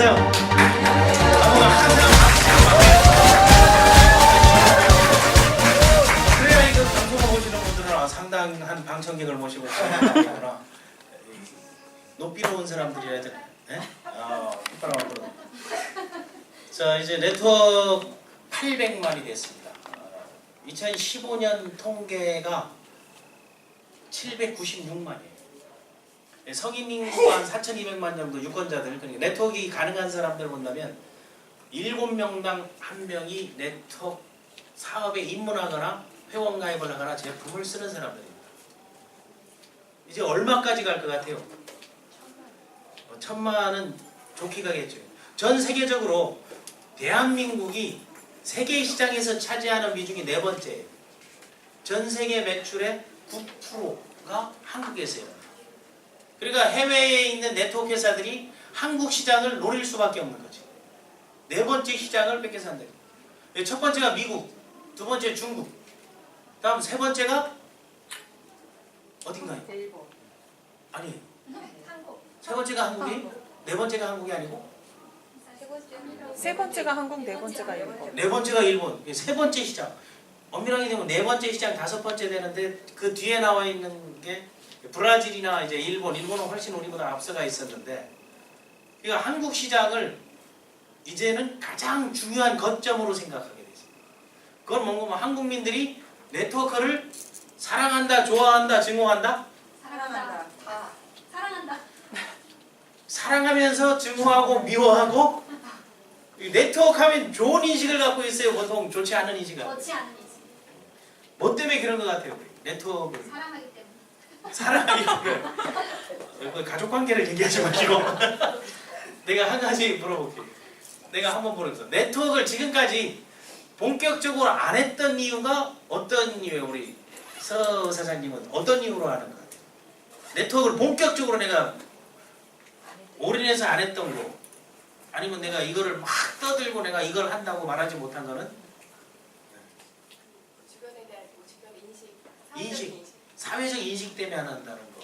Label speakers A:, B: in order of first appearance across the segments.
A: 안녕하세요. 아무나 항상 그래야 이거 방송을 보시는 분들은 상당한 방청객을 모시고 있구나. 높이로 온 사람들이라 해야 되나? 똑바로 왔거든. 자, 이제 네트워크 800만이 됐습니다. 2015년 통계가 796만이에요. 성인 인구가 한 4,200만 정도 유권자들, 그러니까 네트워크가 가능한 사람들 본다면 7명당 1명이 네트워크 사업에 입문하거나 회원 가입을 하거나 제품을 쓰는 사람들입니다. 이제 얼마까지 갈 것 같아요? 1,000만은 좋게 가겠죠. 전 세계적으로 대한민국이 세계 시장에서 차지하는 비중이 4번째예요. 전 세계 매출의 9%가 한국에서요. 그러니까 해외에 있는 네트워크 회사들이 한국 시장을 노릴 수밖에 없는 거지. 4번째 시장을 뺏겨서 한다. 첫 번째가 미국, 두 번째 중국, 다음 세 번째가 어딘가요?
B: 일본.
A: 아니에요.
B: 한국.
A: 세 번째가 한국이? 네 번째가 한국이 아니고?
C: 세 번째가 한국, 네 번째가 일본.
A: 네 번째가 일본, 세 번째 시장. 엄밀하게 되면 네 번째 시장, 다섯 번째 되는데 그 뒤에 나와 있는 게 브라질이나 이제 일본은 훨씬 우리보다 앞서가 있었는데, 그러니까 한국 시장을 이제는 가장 중요한 거점으로 생각하게 됐습니다. 그건 뭔가 한국민들이 네트워크를 사랑한다, 좋아한다, 증오한다?
B: 사랑한다. 다. 사랑한다.
A: 사랑하면서 증오하고 미워하고. 네트워크 하면 좋은 인식을 갖고 있어요. 보통 좋지 않은 인식을.
B: 좋지 않은 인식.
A: 뭐 때문에 그런 것 같아요? 네트워크를
B: 사랑하기 때문에.
A: 사랑하기 때문에. 가족 관계를 얘기하지 마시고. 내가 한 가지 물어볼게요. 내가 한번 물어봤어. 네트워크를 지금까지 본격적으로 안 했던 이유가 어떤 이유예요? 우리 서 사장님은 어떤 이유로 하는 것 같아요? 네트워크를 본격적으로 내가 올인해서 안 했던 거, 아니면 내가 이거를 막 떠들고 내가 이걸 한다고 말하지 못한 거는?
B: 주변에 대한 주변
A: 인식, 사회적 인식 때문에 안 한다는 거.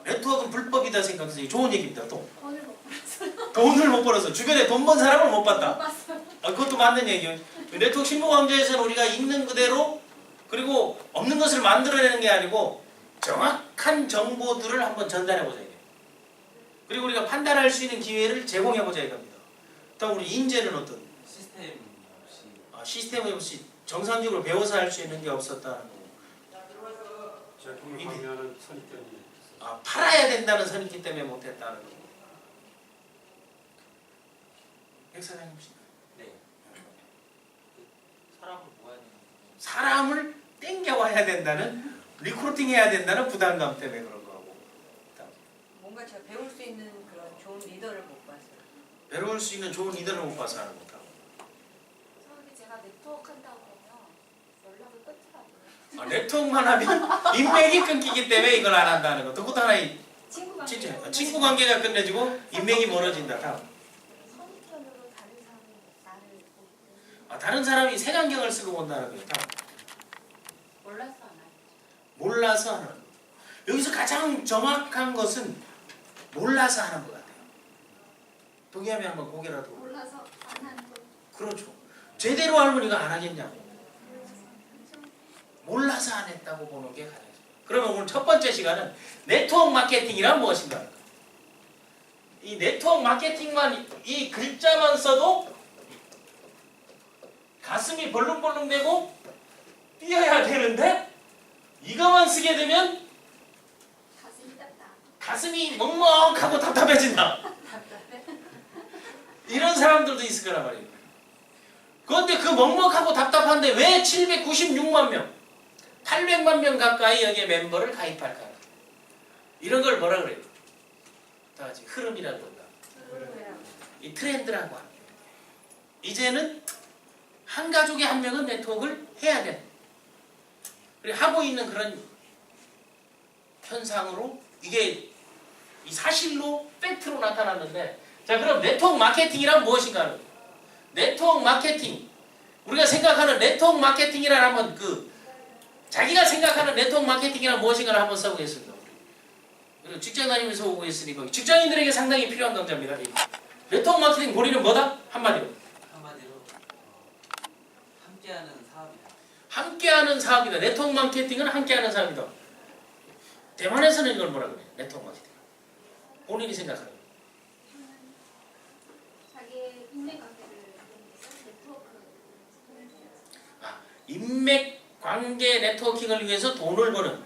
A: 네트워크는 불법이다 생각해서 좋은 얘기입니다. 또
B: 돈을 못 벌었어요.
A: 돈을 못 벌어서 주변에 돈 번 사람을 못
B: 못
A: 봤다.
B: 봤어요.
A: 그것도 맞는 얘기예요. 네트워크 신보강좌에서는 우리가 있는 그대로, 그리고 없는 것을 만들어내는 게 아니고 정확한 정보들을 한번 전달해보자 이게. 그리고 우리가 판단할 수 있는 기회를 제공해보자 이겁니다. 다음 우리 인재는 어떤?
D: 시스템 없이
A: 시스템 없이 정상적으로 배워서 할 수 있는 게 없었다는 거고.
E: 제품을 판매하는 선입견이
A: 팔아야 된다는 선이기 때문에 못했다는 거고. 백 사장님 혹시?
D: 네. 사람을 모아야 되는
A: 사람을 땡겨와야 된다는, 리크루팅 해야 된다는 부담감 때문에 그런 거고.
F: 뭔가 제가 배울 수 있는 그런 좋은 리더를 못 봤어요.
A: 배울 수 있는 좋은 리더를 못 봐서 하는 거다.
B: 저기 제가 네트워크 한다고 그러면 연락을 끊더라고요.
A: 네트워크만 하면 인맥이 끊기기 때문에 이걸 안 한다는 거. 그것도 하나의
B: 친구 관계.
A: 진짜 친구 관계가 끝내지고 인맥이 멀어진다. 다음.
B: 선입견으로 다른 사람이 나를 보고
A: 다른 사람이 색안경을 쓰고 본다는 거예요. 다음.
B: 몰라서 안 하죠.
A: 몰라서 하는 거. 여기서 가장 정확한 것은 몰라서 하는 것 같아요. 동의하면 한번 고개라도.
B: 몰라서 안 하는 거.
A: 그렇죠. 제대로 알면 이거 안 하겠냐고. 몰라서 안 했다고 보는 게 가능해요. 그러면 오늘 첫 번째 시간은 네트워크 마케팅이란 무엇인가? 이 네트워크 마케팅만, 이 글자만 써도 가슴이 벌렁벌렁대고 뛰어야 되는데, 이거만 쓰게 되면
B: 가슴이 땄다.
A: 가슴이 먹먹하고 답답해진다. 이런 사람들도 있을 거란 말이에요. 그런데 그 먹먹하고 답답한데 왜 796만 명, 800만 명 가까이 여기에 멤버를 가입할까? 이런 걸 뭐라 그래요? 다 같이 흐름이라고 한다. 이 트렌드라고 합니다. 이제는 한 가족의 한 명은 네트워크를 해야 돼. 그리고 하고 있는 그런 현상으로 이게 이 사실로 팩트로 나타났는데, 자, 그럼 네트워크 마케팅이란 무엇인가? 네트워크 마케팅, 우리가 생각하는 네트워크 마케팅이란 한번 자기가 생각하는 네트워크 마케팅이란 무엇인가를 한번 써보겠습니다. 직장 다니면서 오고 있으니까 직장인들에게 상당히 필요한 강좌입니다. 이 네트워크 마케팅 본인은 뭐다? 한마디로.
D: 함께하는 사업이다.
A: 함께하는 사업이다. 네트워크 마케팅은 함께하는 사업이다. 대만에서는 이걸 뭐라 그래? 네트워크 마케팅. 본인이 생각하는.
B: 자기의 인맥 관계를 이용해서 네트워크를 통해서
A: 인맥 관계 네트워킹을 위해서 돈을 버는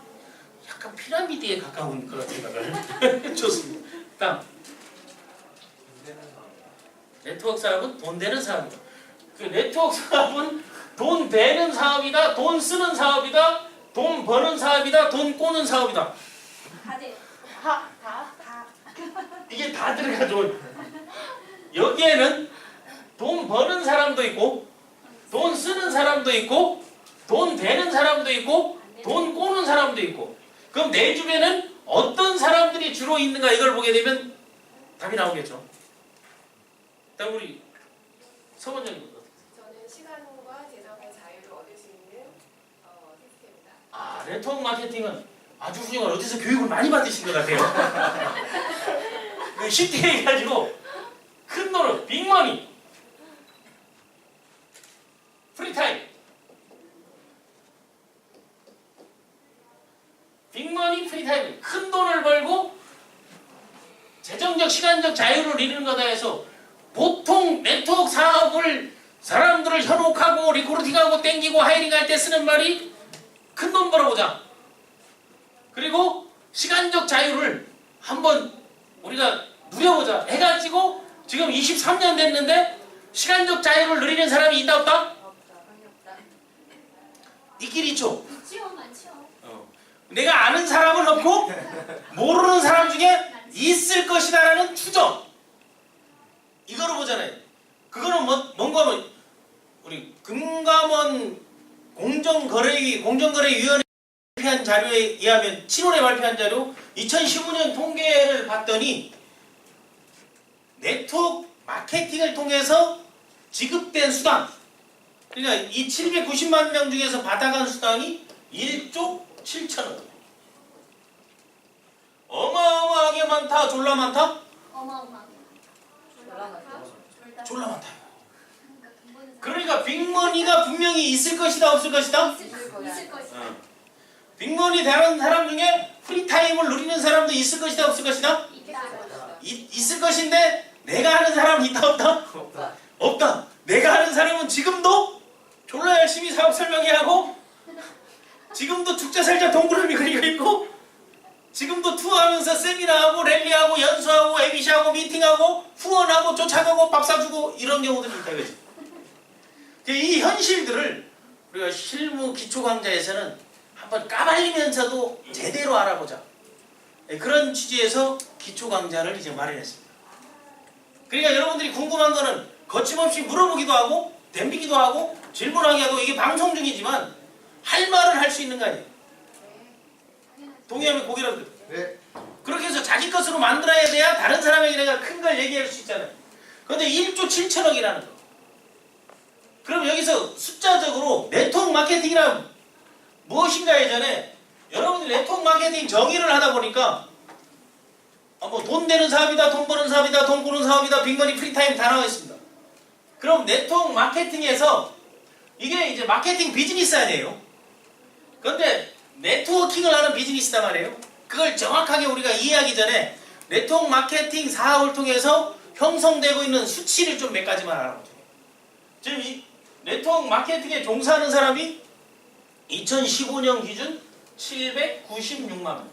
A: 약간 피라미드에 가까운 그런 생각을 좋습니다. 다음 네트워크 사업은 돈 되는 사업이다. 그 네트워크 사업은 돈 되는 사업이다. 돈 쓰는 사업이다. 돈 버는 사업이다. 돈 꼬는 사업이다.
B: 다 돼. 다.
A: 이게 다 들어가죠. 여기에는 돈 버는 사람도 있고 돈 쓰는 사람도 있고 돈 되는 사람도 있고 돈 꼬는 사람도 있고. 그럼 내 주변에는 어떤 사람들이 주로 있는가 이걸 보게 되면 답이 나오겠죠. 다음 우리 서원장님.
G: 저는 시간과 재정의 자유를 얻을 수 있는 시스템이다.
A: 네트워크 마케팅은 아주 훌륭한 어디서 교육을 많이 받으신 것 같아요. 쉽게 얘기해가지고 큰 돈은 빅머니, 프리타임, 빅머니, 프리타임, 큰 돈을 벌고 재정적, 시간적 자유를 이루는 거다 해서 보통 네트워크 사업을 사람들을 현혹하고 리크루팅하고 땡기고 하이링할 때 쓰는 말이 큰 돈 벌어보자. 그리고 시간적 자유를 한번 우리가 누려보자 해가지고 지금 23년 됐는데 시간적 자유를 누리는 사람이 있다 없다?
F: 없다.
A: 있긴 있죠.
B: 있지요, 많지요.
A: 내가 아는 사람은 없고 모르는 사람 중에 있을 것이다라는 추정. 이거로 보잖아요. 그거는 뭔가 하면 우리 금감원 공정거래위원회 발표한 자료에 의하면 7월에 발표한 자료 2015년 통계를 봤더니 네트워크 마케팅을 통해서 지급된 수당, 그러니까 이 790만 명 중에서 받아간 수당이 1조 7천억. 어마어마하게 많다, 졸라 많다?
B: 어마어마하게.
A: 졸라 많다.
B: 그러니까 돈 버는 사람.
A: 그러니까 빅머니가 분명히 있을 것이다, 없을 것이다?
B: 있을 것이다.
A: 빅머니 되는 사람 중에 프리타임을 누리는 사람도 있을 것이다, 없을 것이다?
B: 있다.
A: 있을 것인데 내가 아는 사람은 있다, 없다? 없다. 내가 아는 사람은 지금도 졸라 열심히 사업 설명회하고 지금도 죽자살자 동그라미 그리고 있고 지금도 투어하면서 세미나하고 랠리하고 연수하고 ABC하고 미팅하고 후원하고 쫓아가고 밥 사주고 이런 경우들이 있다, 그지? 이 현실들을 우리가 실무 기초 강좌에서는 한번 까발리면서도 제대로 알아보자. 그런 취지에서 기초 강좌를 이제 마련했습니다. 그러니까 여러분들이 궁금한 거는 거침없이 물어보기도 하고 덤비기도 하고 질문하게 하고 이게 방송 중이지만 할 말은 할 수 있는 거 아니에요. 동의하면 고개라도 들어.
H: 네.
A: 그렇게 해서 자기 것으로 만들어야 돼야 다른 사람에게 내가 큰 걸 얘기할 수 있잖아요. 그런데 1조 7천억이라는 거. 그럼 여기서 숫자적으로 네트워크 마케팅이란 무엇인가 예전에 여러분들 네트워크 마케팅 정의를 하다 보니까 뭐 돈 되는 사업이다, 돈 버는 사업이다, 돈 꾸는 사업이다, 빅머니, 프리타임 다 나와 있습니다. 그럼 네트워크 마케팅에서 이게 이제 마케팅 비즈니스 아니에요? 그런데 네트워킹을 하는 비즈니스단 말이에요. 그걸 정확하게 우리가 이해하기 전에 네트워크 마케팅 사업을 통해서 형성되고 있는 수치를 좀 몇 가지만 알아보죠. 지금 이 네트워크 마케팅에 종사하는 사람이 2015년 기준 796만 명.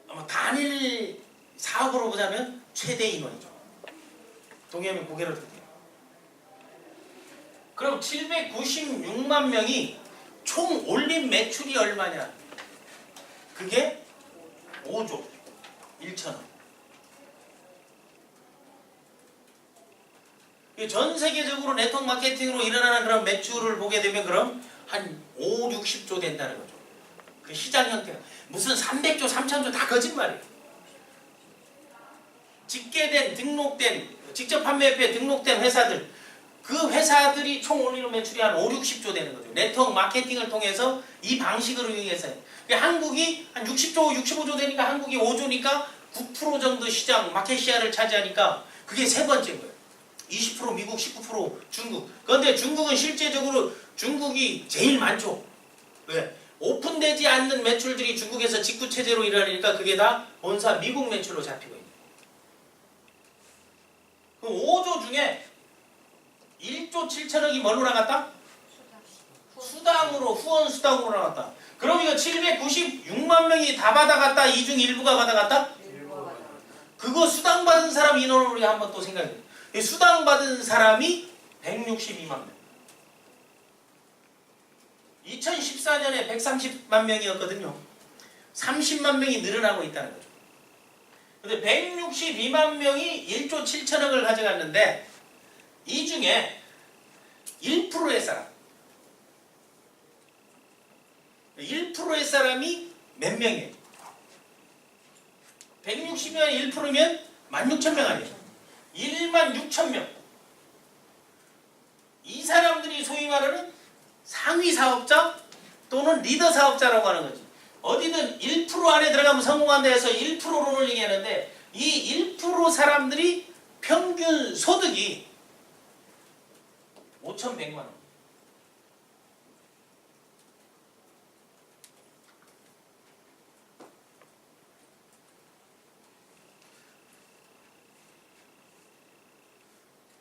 A: 아마 단일 사업으로 보자면 최대 인원이죠. 동의하면 고개를 들게요. 그럼 796만 명이 총 올린 매출이 얼마냐? 그게 5조 1천억. 전 세계적으로 네트워크 마케팅으로 일어나는 그런 매출을 보게 되면 그럼 한 5, 60조 된다는 거죠. 그 시장 형태가 무슨 300조, 3천조 다 거짓말이에요. 집계된, 등록된, 직접 판매협회에 등록된 회사들 그 회사들이 총 올리는 매출이 한 5, 60조 되는 거죠. 네트워크 마케팅을 통해서 이 방식을 이용해서. 한국이 한 60조, 65조 되니까 한국이 5조니까 9% 정도 시장, 마켓 시야를 차지하니까 그게 세 번째인 거예요. 20% 미국, 19% 중국. 그런데 중국은 실제적으로 중국이 제일 많죠. 왜? 오픈되지 않는 매출들이 중국에서 직구체제로 일하니까 그게 다 본사 미국 매출로 잡히고 있는 거예요. 그럼 5조 중에 1조 7천억이 뭘로 나갔다? 수당으로, 후원 수당으로 나갔다. 그럼 이거 796만 명이 다 받아갔다? 이 중 일부가 받아갔다? 그거 수당 받은 사람 인원을 우리가 한번 또 생각해요. 수당 받은 사람이 162만 명. 2014년에 130만 명이었거든요. 30만 명이 늘어나고 있다는 거죠. 근데 162만 명이 1조 7천억을 가져갔는데 이 중에 1%의 사람 1%의 사람이 몇 명이에요? 160명 1%면 16,000명 아니에요? 16,000명. 이 사람들이 소위 말하는 상위 사업자 또는 리더 사업자라고 하는 거지. 어디든 1% 안에 들어가면 성공한다 해서 1%론을 얘기하는데 이 1% 사람들이 평균 소득이 5,100만 원.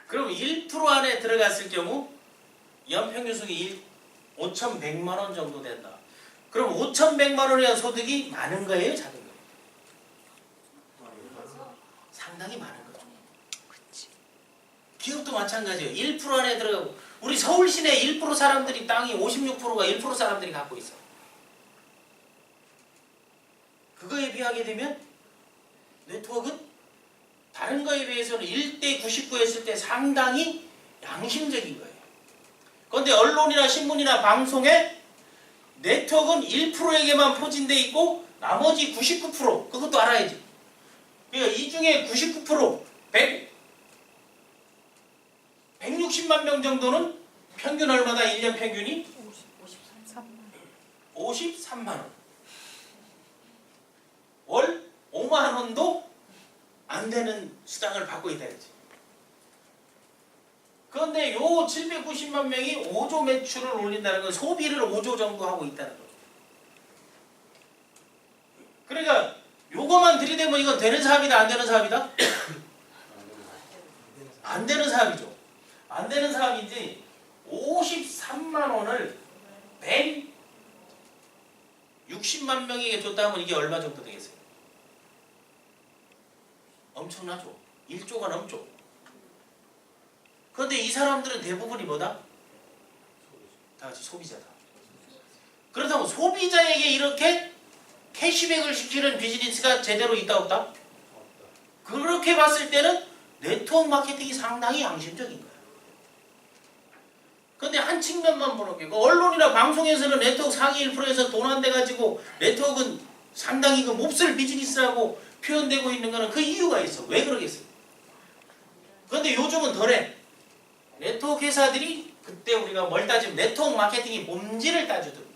A: 그럼 1% 안에 들어갔을 경우 연평균 소득이 5,100만 원 정도 된다. 그럼 5,100만 원의 소득이 많은 거예요? 작은 거예요? 상당히 많은 거죠. 기업도 마찬가지예요. 1% 안에 들어가고 우리 서울 시내 1% 사람들이 땅이 56%가 1% 사람들이 갖고 있어. 그거에 비하게 되면 네트워크는 다른 거에 비해서는 1대 99 했을 때 상당히 양심적인 거예요. 그런데 언론이나 신문이나 방송에 네트워크는 1%에게만 포진돼 있고 나머지 99% 그것도 알아야지. 그러니까 이 중에 99% 160만 명 정도는 평균 얼마다 1년 평균이? 53만 원. 월 5만 원도 안 되는 수당을 받고 있다 이거지. 그런데 요 790만 명이 5조 매출을 올린다는 건 소비를 5조 정도 하고 있다는 거죠. 그러니까 요거만 들이대면 이건 되는 사업이다 안 되는 사업이다? 안 되는 사업이죠. 안 되는 사업인지 53만 원을 160만 명에게 줬다 하면 이게 얼마 정도 되겠어요? 엄청나죠. 1조가 넘죠. 그런데 이 사람들은 대부분이 뭐다? 다 같이 소비자다. 그렇다고 소비자에게 이렇게 캐시백을 시키는 비즈니스가 제대로 있다 없다? 그렇게 봤을 때는 네트워크 마케팅이 상당히 양심적인 거야. 그런데 한 측면만 보는 게 언론이나 방송에서는 네트워크 상위 1%에서 돈 안 돼가지고 네트워크는 상당히 그 몹쓸 비즈니스라고 표현되고 있는 거는 그 이유가 있어. 왜 그러겠어요? 그런데 요즘은 덜해. 네트워크 회사들이 그때 우리가 뭘 따지면 네트워크 마케팅이 뭔지를 따주더군요.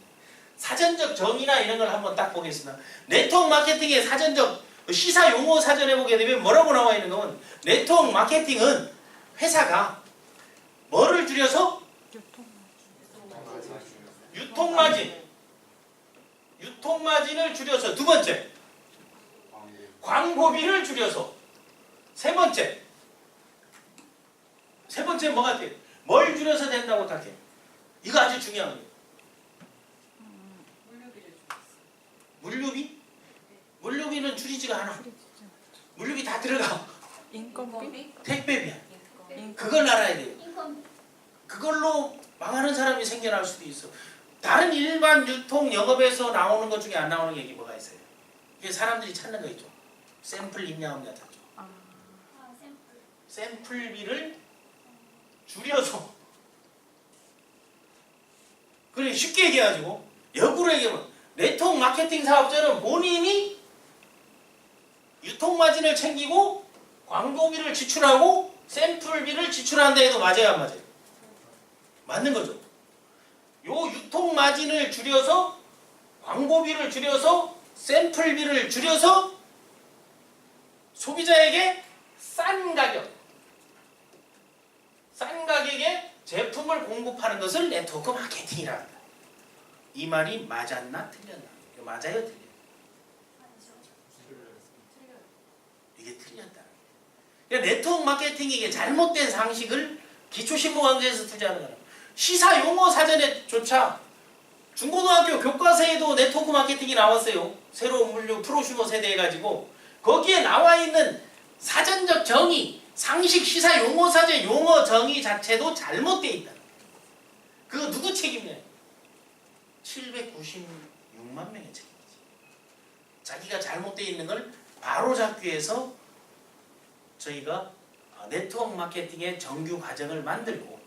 A: 사전적 정의나 이런 걸 한번 딱 보겠습니다. 네트워크 마케팅의 사전적 시사 용어 사전에 보게 되면 뭐라고 나와 있는 건 네트워크 마케팅은 회사가 뭐를 줄여서 유통마진을 줄여서 두 번째 광고비를 줄여서 세 번째 뭐가 돼요? 뭘 줄여서 된다고 생각해요? 이거 아주 중요한 거예요. 물류비? 물류비는 줄이지가 않아. 물류비 다 들어가.
C: 인건비?
A: 택배비야. 그걸 알아야 돼요.
B: 인건
A: 그걸로 망하는 사람이 생겨날 수도 있어. 다른 일반 유통 영업에서 나오는 것 중에 안 나오는 얘기 뭐가 있어요? 이게 사람들이 찾는 거 있죠. 샘플 있냐 없냐 찾죠. 샘플비를 줄여서 그래 쉽게 얘기해가지고 역으로 얘기하면 네트워크 마케팅 사업자는 본인이 유통마진을 챙기고 광고비를 지출하고 샘플비를 지출한다 해도 맞아요 안 맞아요? 맞는 거죠. 요 유통 마진을 줄여서 광고비를 줄여서 샘플비를 줄여서 소비자에게 싼 가격에 제품을 공급하는 것을 네트워크 마케팅이라 한다. 이 말이 맞았나 틀렸나? 이거 맞아요 틀려요? 이게 틀렸다. 그러니까 네트워크 마케팅이 이게 잘못된 상식을 기초신문 강좌에서 투자하는 거야. 시사 용어 사전에조차 중고등학교 교과서에도 네트워크 마케팅이 나왔어요. 새로운 물류 프로슈머 세대 해가지고 거기에 나와 있는 사전적 정의, 상식 시사 용어 사전 용어 정의 자체도 잘못되어 있다. 그거 누구 책임이냐? 796만 명의 책임이지. 자기가 잘못되어 있는 걸 바로잡기 위해서 저희가 네트워크 마케팅의 정규 과정을 만들고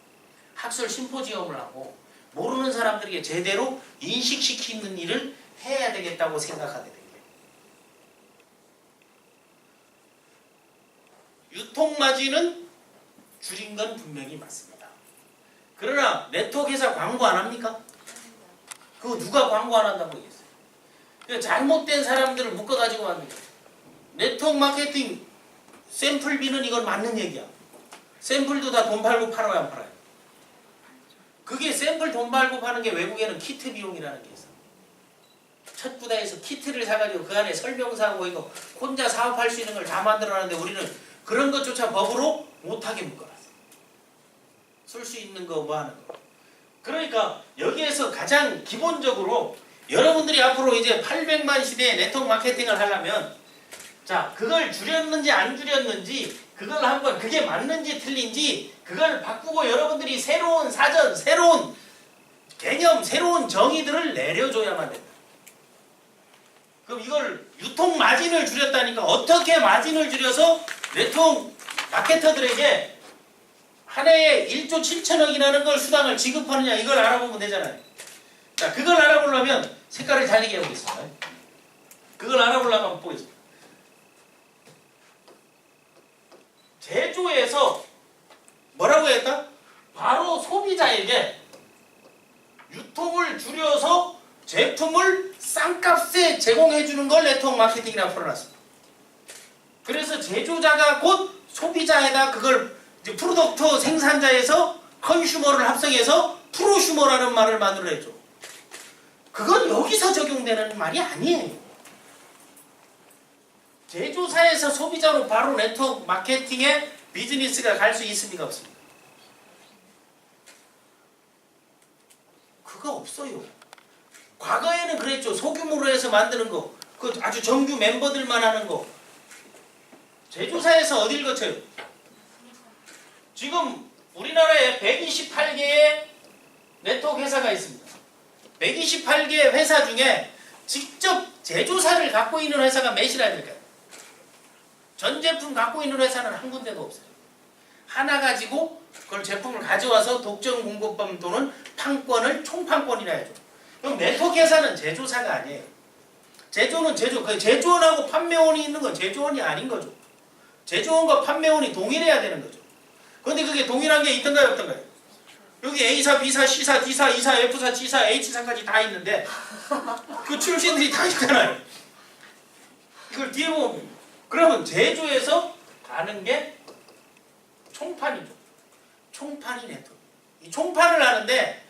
A: 학술 심포지엄을 하고 모르는 사람들에게 제대로 인식시키는 일을 해야 되겠다고 생각하게 된 거예요. 유통마진은 줄인 건 분명히 맞습니다. 그러나 네트워크 회사 광고 안 합니까? 그거 누가 광고 안 한다고 얘기했어요? 그러니까 잘못된 사람들을 묶어가지고 만든 거예요. 네트워크 마케팅 샘플비는 이건 맞는 얘기야. 샘플도 다 돈 팔고 팔아야 안 팔아요. 그게 샘플 돈 팔고 파는 게 외국에는 키트 비용이라는 게 있어. 첫 구다에서 키트를 사가지고 그 안에 설명서하고 이거 혼자 사업할 수 있는 걸 다 만들어놨는데 우리는 그런 것조차 법으로 못하게 묶어놨어. 쓸 수 있는 거 뭐 하는 거. 그러니까 여기에서 가장 기본적으로 여러분들이 앞으로 이제 800만 시대에 네트워크 마케팅을 하려면 자 그걸 줄였는지 안 줄였는지 그걸 한번 그게 맞는지 틀린지 그걸 바꾸고 여러분들이 새로운 사전, 새로운 개념, 새로운 정의들을 내려줘야만 된다. 그럼 이걸 유통 마진을 줄였다니까 어떻게 마진을 줄여서 네트워크 마케터들에게 한 해에 1조 7천억이라는 걸 수당을 지급하느냐 이걸 알아보면 되잖아요. 자 그걸 알아보려면 색깔을 달리게 해보겠습니다. 그걸 알아보려면 보겠습니다. 제조에서 뭐라고 했다? 바로 소비자에게 유통을 줄여서 제품을 싼 값에 제공해주는 걸 네트워크 마케팅이라고 풀어놨습니다. 그래서 제조자가 곧 소비자에다 그걸 이제 프로덕트 생산자에서 컨슈머를 합성해서 프로슈머라는 말을 만들어냈죠. 그건 여기서 적용되는 말이 아니에요. 제조사에서 소비자로 바로 네트워크 마케팅에 비즈니스가 갈 수 있습니까? 없습니까? 그거 없어요. 과거에는 그랬죠. 소규모로 해서 만드는 거. 그 아주 정규 멤버들만 하는 거. 제조사에서 어딜 거쳐요? 지금 우리나라에 128개의 네트워크 회사가 있습니다. 128개의 회사 중에 직접 제조사를 갖고 있는 회사가 몇이나 될까요? 전 제품 갖고 있는 회사는 한 군데도 없어요. 하나 가지고 그걸 제품을 가져와서 독점 공급범 또는 판권을 총판권이라 해줘. 그럼 네트워크 회사는 제조사가 아니에요. 제조는 그 제조원하고 판매원이 있는 건 제조원이 아닌 거죠. 제조원과 판매원이 동일해야 되는 거죠. 그런데 그게 동일한 게 있던가요, 없던가요? 여기 A사, B사, C사, D사, E사, F사, G사, H사까지 다 있는데 그 출신들이 다 있잖아요. 이걸 뒤에 보면 그러면 제조에서 가는 게 총판이죠. 총판이 네트워크. 이 총판을 하는데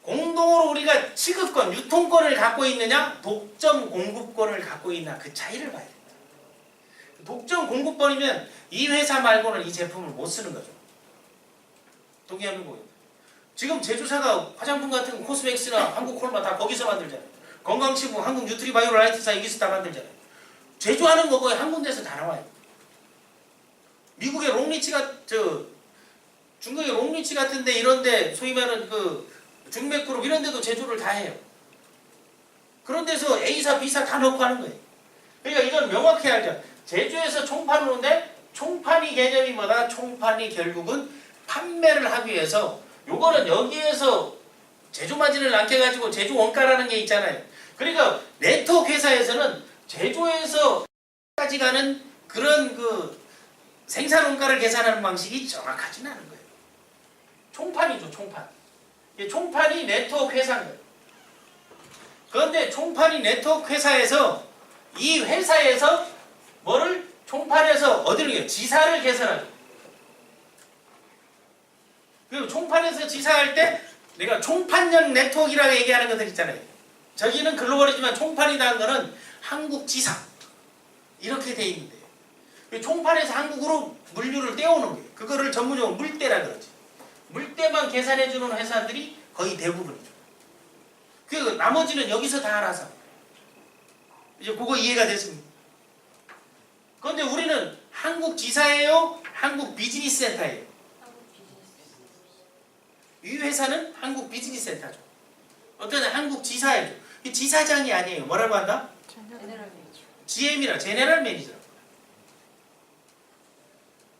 A: 공동으로 우리가 취급권, 유통권을 갖고 있느냐, 독점 공급권을 갖고 있나 그 차이를 봐야 됩니다. 독점 공급권이면 이 회사 말고는 이 제품을 못 쓰는 거죠. 동의하는 거예요. 지금 제조사가 화장품 같은 코스맥스나 한국콜마 다 거기서 만들잖아요. 건강치구, 한국 뉴트리바이오라이트사 여기서 다 만들잖아요. 제조하는 거 거의 한 군데서 다 나와요. 미국의 롱리치가 중국의 롱리치 같은데 이런데 소위 말하는 그 중맥그룹 이런 데도 제조를 다 해요. 그런 데서 A사, B사 다 넣고 하는 거예요. 그러니까 이건 명확히 알죠. 제조에서 총판을 오는데 총판이 개념이 뭐다? 총판이 결국은 판매를 하기 위해서 요거는 여기에서 제조 마진을 남겨가지고 제조 원가라는 게 있잖아요. 그러니까 네트워크 회사에서는 제조에서까지 가는 그런 그 생산 원가를 계산하는 방식이 정확하지는 않은 거예요. 총판이죠, 총판. 이 총판이 네트워크 회사인 거예요. 그런데 총판이 네트워크 회사에서 이 회사에서 뭐를 총판에서 어디를 가요? 지사를 개설하죠. 그리고 총판에서 지사할 때 내가 총판형 네트워크라고 얘기하는 것들 있잖아요. 저기는 글로벌이지만 총판이라는 거는 한국 지사 이렇게 돼 있는데 총판에서 한국으로 물류를 떼오는 거예요. 그거를 전문용어로 물대라 그러지. 물대만 계산해주는 회사들이 거의 대부분이죠. 그 나머지는 여기서 다 알아서. 이제 그거 이해가 됐습니다. 그런데 우리는 한국 지사예요? 한국 비즈니스 센터예요? 이 회사는 한국 비즈니스 센터죠. 어떤 한국 지사예요. 이 지사장이 아니에요. 뭐라고 한다? GM이라 제네럴 매니저.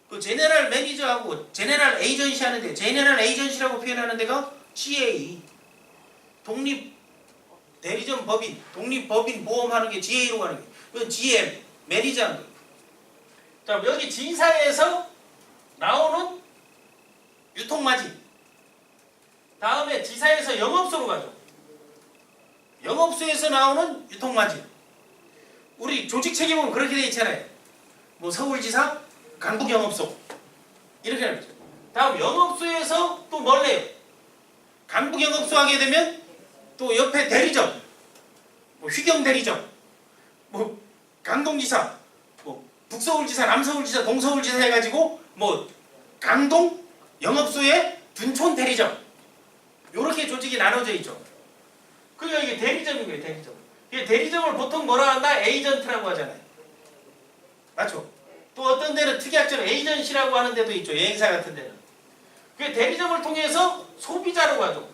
A: 그 제네럴 매니저하고 제네럴 에이전시 하는데 제네럴 에이전시라고 표현하는 데가 GA 독립 대리점 법인 독립 법인 보험하는 게 GA로 가는 게 이건 GM 매니저 하는 거예요. 자 여기 지사에서 나오는 유통마진 다음에 지사에서 영업소로 가죠. 영업소에서 나오는 유통마진 우리 조직 책임은 그렇게 돼 있잖아요. 뭐 서울지사 강북영업소 이렇게 하는 거죠. 다음 영업소에서 또 뭘 내요? 강북영업소 하게 되면 또 옆에 대리점 뭐 휘경대리점 뭐 강동지사 뭐 북서울지사 남서울지사 동서울지사 해가지고 뭐 강동 영업소에 둔촌대리점 요렇게 조직이 나눠져 있죠. 그러니까 이게 대리점인 거예요. 대리점. 이게 대리점을 보통 뭐라 한다? 에이전트라고 하잖아요. 맞죠? 또 어떤 데는 특약점 에이전시라고 하는 데도 있죠. 여행사 같은 데는. 그 대리점을 통해서 소비자로 가죠.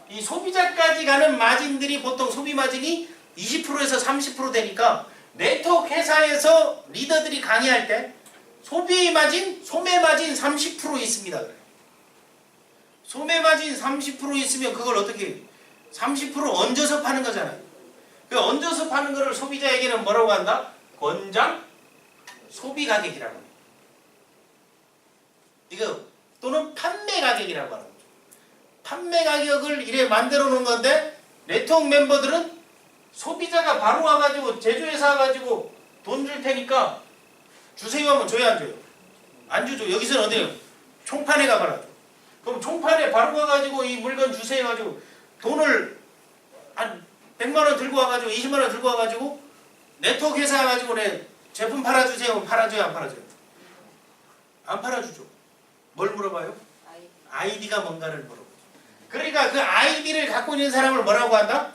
A: 이 소비자까지 가는 마진들이 보통 소비 마진이 20%에서 30% 되니까 네트워크 회사에서 리더들이 강의할 때 소비 마진, 소매 마진 30% 있습니다. 그래. 소매 마진 30% 있으면 그걸 어떻게 해요? 30% 얹어서 파는 거잖아요. 그 얹어서 파는 거를 소비자에게는 뭐라고 한다? 권장 소비 가격이라고 해요. 이거 또는 판매 가격이라고 하는 거죠. 판매 가격을 이래 만들어 놓은 건데 네트워크 멤버들은 소비자가 바로 와가지고 제조회사 와가지고 돈 줄 테니까 주세요 하면 줘요 안 줘요? 안 주죠. 여기서는 어디요? 총판에 가봐라. 그럼 총판에 바로 가가지고 이 물건 주세요 가지고 돈을 한 100만원 들고 와가지고 20만원 들고 와가지고 네트워크 회사 와가지고 내 제품 팔아주세요. 팔아줘요 안 팔아줘요? 안 팔아주죠. 뭘 물어봐요? 아이디가 뭔가를 물어보죠. 그러니까 그 아이디를 갖고 있는 사람을 뭐라고 한다?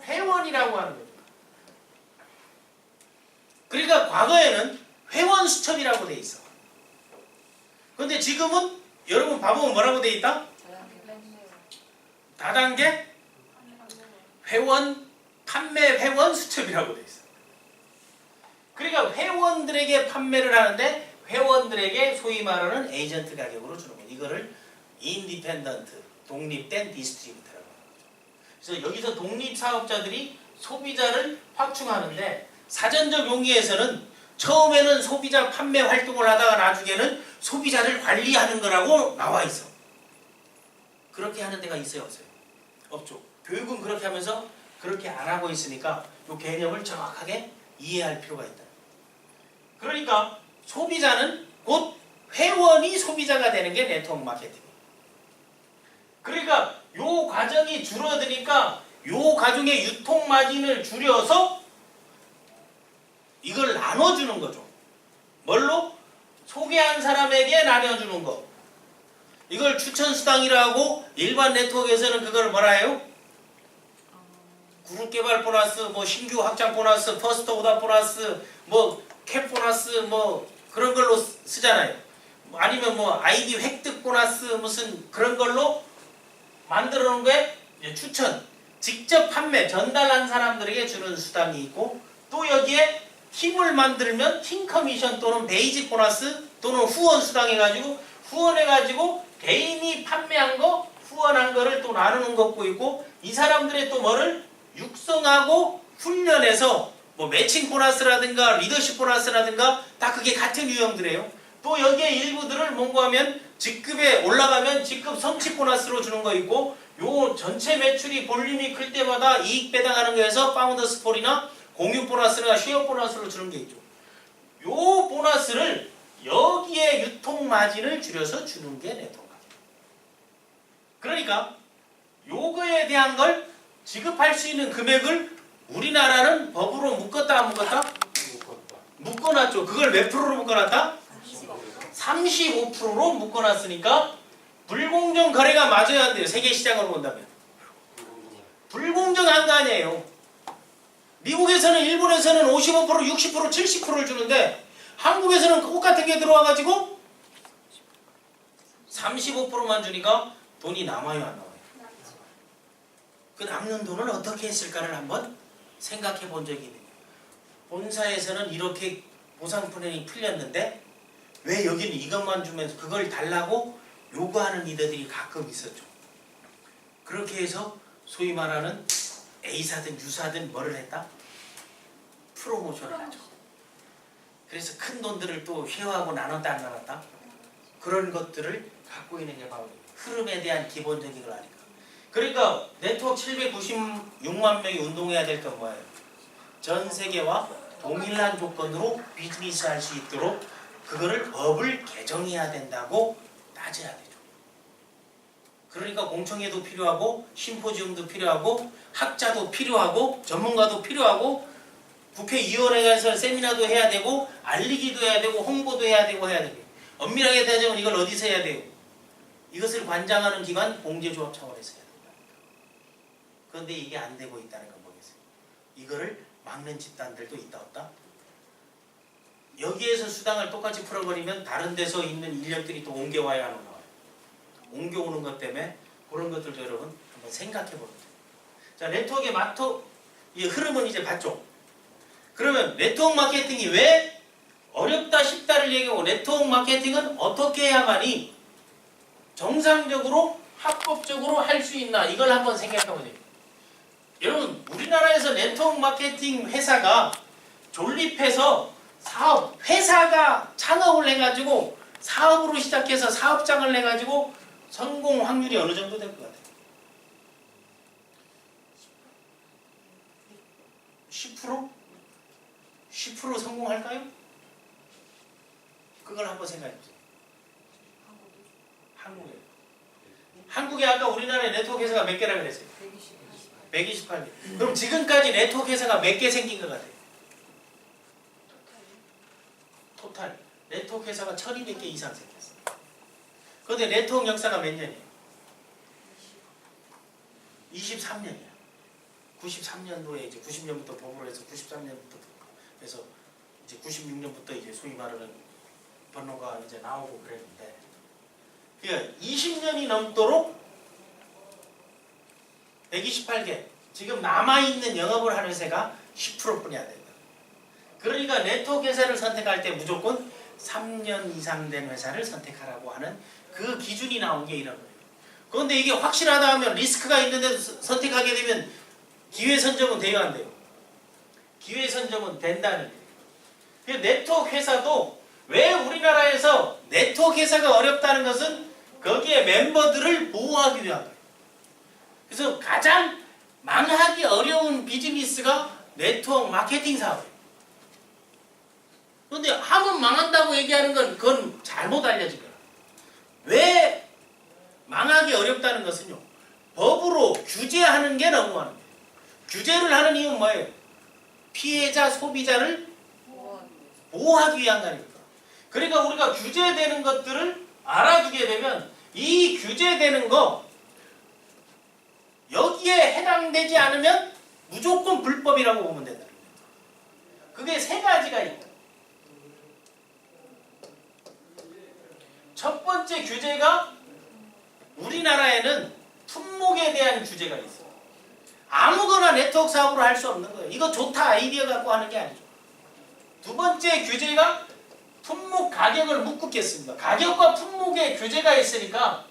A: 회원이라고 하는 거죠. 그러니까 과거에는 회원 수첩이라고 돼 있어. 근데 지금은 여러분 봐보면 뭐라고 돼 있다? 다단계 회원 판매 회원 수첩이라고 돼 있어. 그러니까 회원들에게 판매를 하는데 회원들에게 소위 말하는 에이전트 가격으로 주는 거예요. 이거를 인디펜던트 독립된 디스트리뷰터라고 하는 거죠. 그래서 여기서 독립 사업자들이 소비자를 확충하는데 사전적 용어에서는 처음에는 소비자 판매 활동을 하다가 나중에는 소비자를 관리하는 거라고 나와 있어. 그렇게 하는 데가 있어요, 없어요? 없죠. 교육은 그렇게 하면서 그렇게 안 하고 있으니까 이 개념을 정확하게 이해할 필요가 있다. 그러니까 소비자는 곧 회원이 소비자가 되는 게 네트워크 마케팅이에요. 그러니까 요 과정이 줄어드니까 요 과정의 유통 마진을 줄여서 이걸 나눠주는 거죠. 뭘로? 소개한 사람에게 나눠주는 거. 이걸 추천수당이라고 일반 네트워크에서는 그걸 뭐라 해요? 그룹 개발 보너스, 뭐 신규 확장 보너스, 퍼스트 오더 보너스, 뭐 캡 보너스, 뭐 그런 걸로 쓰잖아요. 아니면 뭐 아이디 획득 보너스 무슨 그런 걸로 만들어 놓은 게 추천, 직접 판매, 전달한 사람들에게 주는 수당이 있고 또 여기에 팀을 만들면 팀 커미션 또는 베이직 보너스 또는 후원 수당 해가지고 후원해가지고 개인이 판매한 거 후원한 거를 또 나누는 것도 있고 이 사람들의 또 뭐를 육성하고 훈련해서 뭐 매칭 보너스라든가 리더십 보너스라든가 다 그게 같은 유형들이에요. 또 여기에 일부들을 뭔가 하면 직급에 올라가면 직급 성취 보너스로 주는 거 있고 요 전체 매출이 볼륨이 클 때마다 이익 배당하는 거에서 파운더스 폴이나 공유 보너스나 쉐어 보너스로 주는 게 있죠. 요 보너스를 여기에 유통 마진을 줄여서 주는 게 네트워크. 그러니까 요거에 대한 걸 지급할 수 있는 금액을 우리나라는 법으로 묶었다 안 묶었다? 묶어놨죠. 그걸 몇 프로로 묶어놨다? 35%로 묶어놨으니까 불공정 거래가 맞아야 한대요. 세계 시장으로 본다면. 불공정한 거 아니에요. 미국에서는 일본에서는 55%, 60%, 70%를 주는데 한국에서는 똑같은 게 들어와가지고 35%만 주니까 돈이 남아요 안 나와요? 그 남는 돈을 어떻게 했을까를 한번 생각해 본 적이 있는 거예요. 본사에서는 이렇게 보상분행이 풀렸는데 왜 여기는 이것만 주면서 그걸 달라고 요구하는 이들이 가끔 있었죠. 그렇게 해서 소위 말하는 A사든 U사든 뭐를 했다? 프로모션을 하죠. 그래서 큰 돈들을 또 쉐어하고 나눴다 안 나눴다? 그런 것들을 갖고 있는 게 바로 흐름에 대한 기본적인 걸 아니까. 그러니까 네트워크 796만 명이 운동해야 될 건 뭐예요? 전 세계와 동일한 조건으로 비즈니스 할 수 있도록 그거를 법을 개정해야 된다고 따져야 되죠. 그러니까 공청회도 필요하고 심포지움도 필요하고 학자도 필요하고 전문가도 필요하고 국회의원회에서 세미나도 해야 되고 알리기도 해야 되고 홍보도 해야 되고 해야 되고 엄밀하게 따지면 이걸 어디서 해야 돼요? 이것을 관장하는 기관 공제조합 차원에서 해야 된다. 그런데 이게 안 되고 있다는 건 뭐겠어요? 이거를 막는 집단들도 있다 없다? 여기에서 수당을 똑같이 풀어버리면 다른 데서 있는 인력들이 또 옮겨와야 하는 거예요. 옮겨오는 것 때문에 그런 것들도 여러분 한번 생각해 보는 거예요. 자, 네트워크의 이 흐름은 이제 봤죠? 그러면 네트워크 마케팅이 왜 어렵다 쉽다를 얘기하고 네트워크 마케팅은 어떻게 해야만이 정상적으로 합법적으로 할 수 있나 이걸 한번 생각해 보세요. 여러분 우리나라에서 네트워크 마케팅 회사가 존립해서 사업, 회사가 창업을 해가지고 사업으로 시작해서 사업장을 내가지고 성공 확률이 어느 정도 될 것 같아요? 10%? 10% 성공할까요? 그걸 한번 생각해 보세요. 한국에 아까 우리나라에 네트워크 회사가 몇 개라고 그랬어요? 128개. 그럼 지금까지 네트워크 회사가 몇 개 생긴 것 같아요? 토탈 네트워크 회사가 1200개 이상 생겼어요. 그런데 네트워크 역사가 몇 년이에요? 23년이야. 93년도에 이제 90년부터 법으로 해서 93년부터 해서 이제 96년부터 이제 소위 말하는 번호가 이제 나오고 그랬는데, 그러니까 20년이 넘도록 128개 지금 남아있는 영업을 하는 회사가 10%뿐이 안 된다. 그러니까 네트워크 회사를 선택할 때 무조건 3년 이상 된 회사를 선택하라고 하는 그 기준이 나온 게 이런 거예요. 그런데 이게 확실하다 하면 리스크가 있는데 선택하게 되면 기회 선점은 돼요 안 돼요? 기회 선점은 된다는 거예요. 네트워크 회사도 왜 우리나라에서 네트워크 회사가 어렵다는 것은 거기에 멤버들을 보호하기 위한 거예요. 그래서 가장 망하기 어려운 비즈니스가 네트워크 마케팅 사업이에요. 그런데 하면 망한다고 얘기하는 건 그건 잘못 알려진 거예요. 왜 망하기 어렵다는 것은요, 법으로 규제하는 게 너무 많은 거예요. 규제를 하는 이유는 뭐예요? 피해자, 소비자를 보호하기 위한 거니까. 그러니까 우리가 규제되는 것들을 알아두게 되면 이 규제되는 거 여기에 해당되지 않으면 무조건 불법이라고 보면 된다는 거예요. 그게 세 가지가 있다. 첫 번째 규제가 우리나라에는 품목에 대한 규제가 있어요. 아무거나 네트워크 사업으로 할 수 없는 거예요. 이거 좋다 아이디어 갖고 하는 게 아니죠. 두 번째 규제가 품목 가격을 묶겠습니다. 가격과 품목에 규제가 있으니까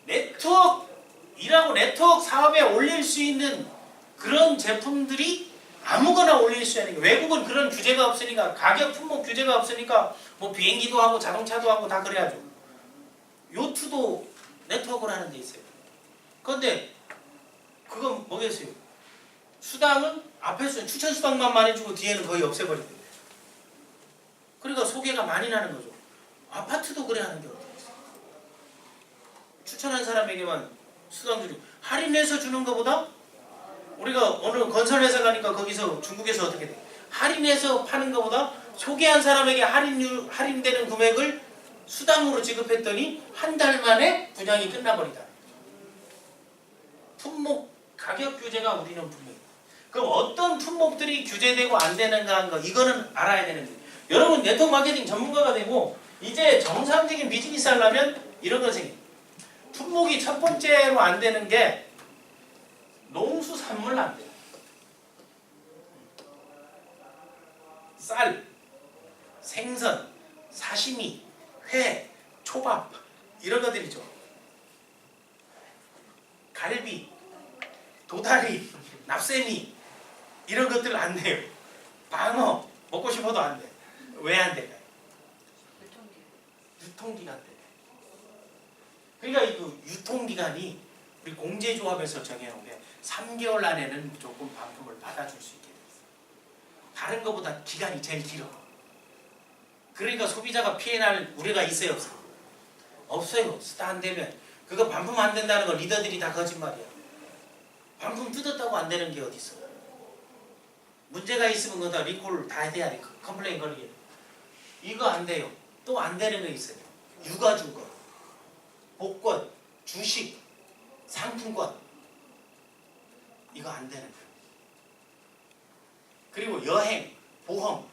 A: 네트워크이라고 네트워크 사업에 올릴 수 있는 그런 제품들이 아무거나 올릴 수 있는 거예요. 외국은 그런 규제가 없으니까, 가격 품목 규제가 없으니까 뭐 비행기도 하고 자동차도 하고 다 그래야죠. 요트도 네트워크를 하는 데 있어요. 그런데 그건 뭐겠어요? 수당은 앞에서 추천 수당만 많이 주고 뒤에는 거의 없애버린대. 그러니까 소개가 많이 나는 거죠. 아파트도 그래 하는 게 어디 있어. 추천한 사람에게만 수당 주고 할인해서 주는 것보다 우리가 어느 건설회사 가니까 거기서 중국에서 어떻게 돼? 할인해서 파는 것보다 소개한 사람에게 할인되는 금액을 수당으로 지급했더니 한 달 만에 분양이 끝나버리다. 품목 가격 규제가 우리는 분명히. 그럼 어떤 품목들이 규제되고 안 되는가 하는 거 이거는 알아야 되는 거예요. 여러분 네트워크 마케팅 전문가가 되고 이제 정상적인 비즈니스 하려면 이런 거 생겨요. 품목이 첫 번째로 안 되는 게 농수산물 안 돼요. 쌀, 생선, 사시미, 회, 초밥 이런 것들이죠. 갈비, 도다리, 납세미 이런 것들 안 돼요. 방어 먹고 싶어도 안 돼. 왜 안 될까요? 유통기간 때문에. 그러니까 이 유통기간이 우리 공제조합에서 정해놓은 게 3개월 안에는 무조건 반품을 받아줄 수 있게 돼 있어요. 다른 것보다 기간이 제일 길어. 그러니까 소비자가 피해날 우려가 있어요, 없어요? 없어요. 스타 안 되면 그거 반품 안 된다는 거 리더들이 다 거짓말이야. 반품 뜯었다고 안 되는 게 어디 있어? 문제가 있으면 그거 다 리콜 다 해야 돼. 컴플레인 걸리게. 이거 안 돼요. 또 안 되는 거 있어요. 유가증권, 복권, 주식, 상품권 이거 안 되는 거예요. 그리고 여행, 보험,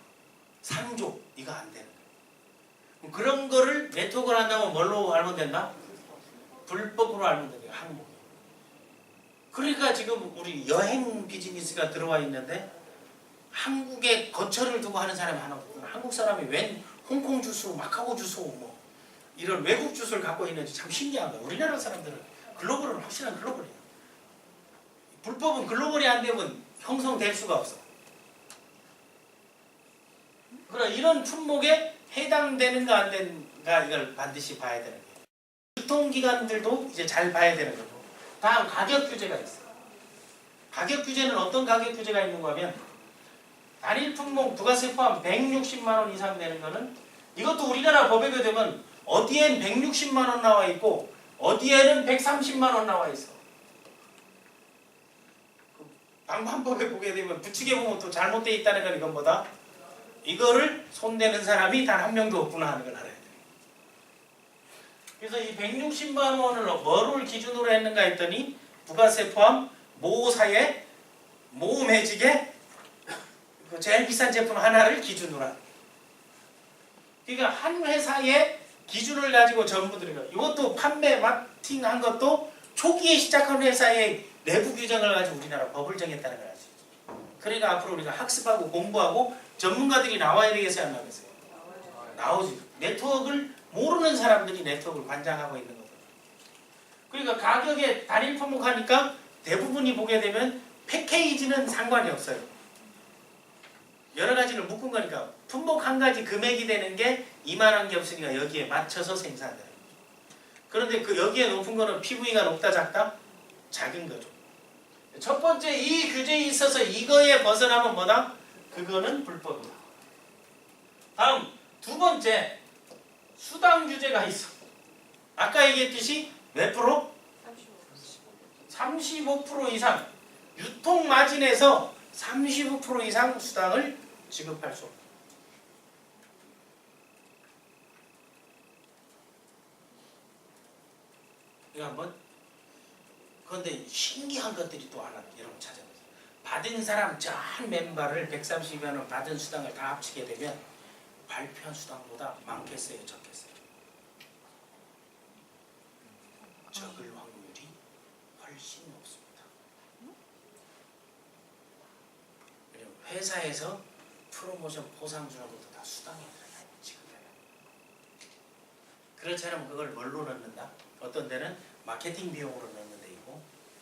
A: 상조 이거 안 되는 거예요. 그런 거를 네트워크를 한다면 뭘로 알면 된다? 불법으로 알면 돼요. 항목이. 그러니까 지금 우리 여행 비즈니스가 들어와 있는데 한국에 거처를 두고 하는 사람이 하나 없거든. 한국 사람이 웬 홍콩 주소, 마카오 주소 뭐 이런 외국 주소를 갖고 있는지 참 신기한 거야. 우리나라 사람들은 글로벌은 확실한 글로벌이야. 불법은 글로벌이 안 되면 형성될 수가 없어. 그러나 이런 품목에 해당되는가 안 되는가 이걸 반드시 봐야 되는 거예요. 유통기간들도 이제 잘 봐야 되는 거죠. 다음 가격 규제가 있어요. 가격 규제는 어떤 가격 규제가 있는가 하면 단일 품목 부가세 포함 160만 원 이상 되는 거는 이것도 우리나라 법에 되면 어디엔 160만 원 나와 있고 어디에는 130만 원 나와 있어. 방판법에 보게 되면 붙이게 보면 또 잘못되어 있다는 건 이건 뭐다? 이거를 손대는 사람이 단 한 명도 없구나 하는 걸 알아야 돼. 그래서 이 160만 원을 뭐를 기준으로 했는가 했더니 부가세 포함 모사에 모매직에 그 제일 비싼 제품 하나를 기준으로 하는. 그러니까 한 회사의 기준을 가지고 전부 들어가. 이것도 판매 마케팅한 것도 초기에 시작한 회사의 내부 규정을 가지고 우리나라 법을 정했다는 걸 알지. 그러니까 앞으로 우리가 학습하고 공부하고 전문가들이 나와야 되겠어요, 안 나오겠어요? 나오지. 네트워크를 모르는 사람들이 네트워크를 관장하고 있는 거거든요. 그러니까 가격에 단일 품목하니까 대부분이 보게 되면 패키지는 상관이 없어요. 여러 가지를 묶은 거니까 품목 한 가지 금액이 되는 게 이만한 게 없으니까 여기에 맞춰서 생산돼요. 그런데 그 여기에 높은 거는 PV가 높다 작다? 작은 거죠. 첫 번째 이 규제에 있어서 이거에 벗어나면 뭐다? 그거는 불법이다. 다음 두 번째 수당 규제가 있어. 아까 얘기했듯이 몇 프로? 35% 이상 유통 마진에서 35% 이상 수당을 지급할 수 없다. 이거 한번. 그런데 신기한 것들이 또 하나 여러분 찾아보세요. 받은 사람 저 한 멤버를 130만 원 받은 수당을 다 합치게 되면 발표한 수당보다 많겠어요, 적겠어요? 적을 확률이 훨씬 높습니다. 왜냐면 회사에서 프로모션 보상 주는 것도 다 수당에 들어가요, 지급해요. 그렇지 않으면 그걸 뭘로 넣는다? 어떤 데는 마케팅 비용으로 넣는 데 있고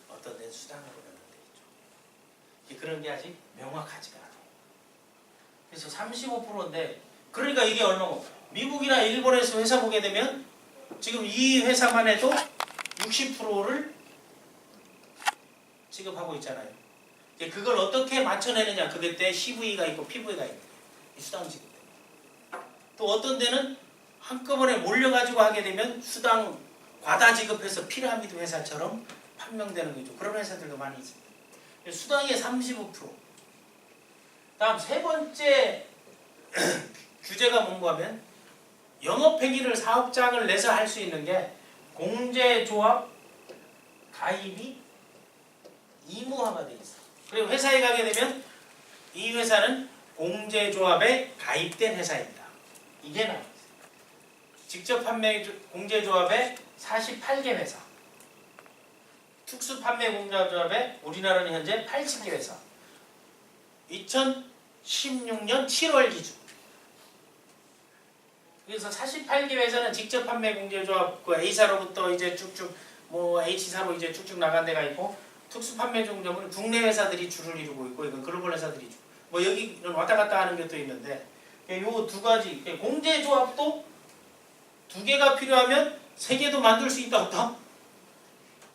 A: 어떤 데는 수당으로 넣는 데 있죠. 그런 게 아직 명확하지가 않아요. 그래서 35%인데 그러니까 이게 얼마고 미국이나 일본에서 회사 보게 되면 지금 이 회사만 해도 60%를 지급하고 있잖아요. 이제 그걸 어떻게 맞춰내느냐. 그게 때 CV가 있고 PV가 있고 이 수당 지급. 또 어떤 데는 한꺼번에 몰려가지고 하게 되면 수당 과다 지급해서 피라미드 회사처럼 판명되는 거죠. 그런 회사들도 많이 있습니다. 수당의 35%. 다음 세 번째 규제가 뭔가 하면 영업행위를 사업장을 내서 할 수 있는 게 공제조합 가입이 의무화가 돼 있어. 그리고 회사에 가게 되면 이 회사는 공제조합에 가입된 회사입니다. 이게 나와 있어요. 직접 판매 공제조합에 48개 회사, 특수 판매 공제조합에 우리나라는 현재 80개 회사. 2016년 7월 기준. 그래서 48개 회사는 직접 판매 공제조합 그 A사로부터 이제 쭉쭉 뭐 H사로 이제 쭉쭉 나간 데가 있고, 특수 판매 공제조합은 국내 회사들이 주를 이루고 있고, 이건 글로벌 회사들이 주. 뭐 여기는 왔다 갔다 하는 게 또 있는데, 요 두 가지 공제조합도 2개가 필요하면 3개도 만들 수 있다 없다?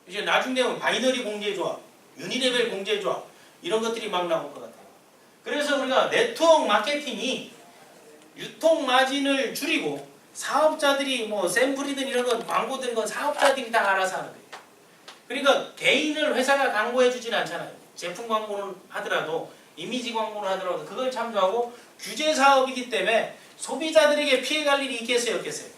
A: 이제 나중 되면 바이너리 공제조합, 유니레벨 공제조합 이런 것들이 막 나올 것 같아요. 그래서 우리가 네트워크 마케팅이 유통 마진을 줄이고 사업자들이 뭐 샘플이든 이런 건 광고든 건 사업자들이 다 알아서 하는 거예요. 그러니까 개인을 회사가 광고해 주진 않잖아요. 제품 광고는 하더라도 이미지 광고를 하더라도 그걸 참조하고 규제 사업이기 때문에 소비자들에게 피해갈 일이 있겠어요, 없겠어요?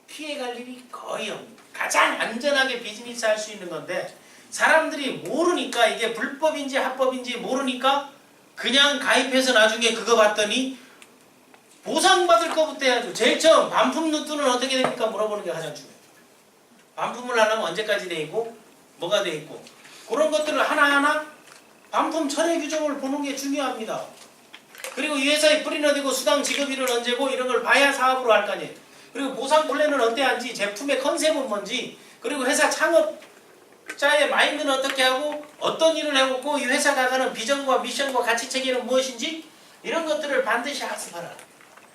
A: 피해갈 일이 거의 없습니다. 가장 안전하게 비즈니스 할 수 있는 건데 사람들이 모르니까 이게 불법인지 합법인지 모르니까 그냥 가입해서 나중에 그거 봤더니 보상받을 거부터 해야죠. 제일 처음 반품 루트는 어떻게 됩니까? 물어보는 게 가장 중요해요. 반품을 하려면 언제까지 돼 있고 뭐가 돼 있고 그런 것들을 하나하나 반품 철회 규정을 보는 게 중요합니다. 그리고 이 회사에 뿌리나 되고 수당 지급일은 언제고 이런 걸 봐야 사업으로 할 거 아니에요. 그리고 보상 플랜은 어때 한지, 제품의 컨셉은 뭔지, 그리고 회사 창업자의 마인드는 어떻게 하고 어떤 일을 해오고 이 회사가 가는 비전과 미션과 가치 체계는 무엇인지 이런 것들을 반드시 학습하라.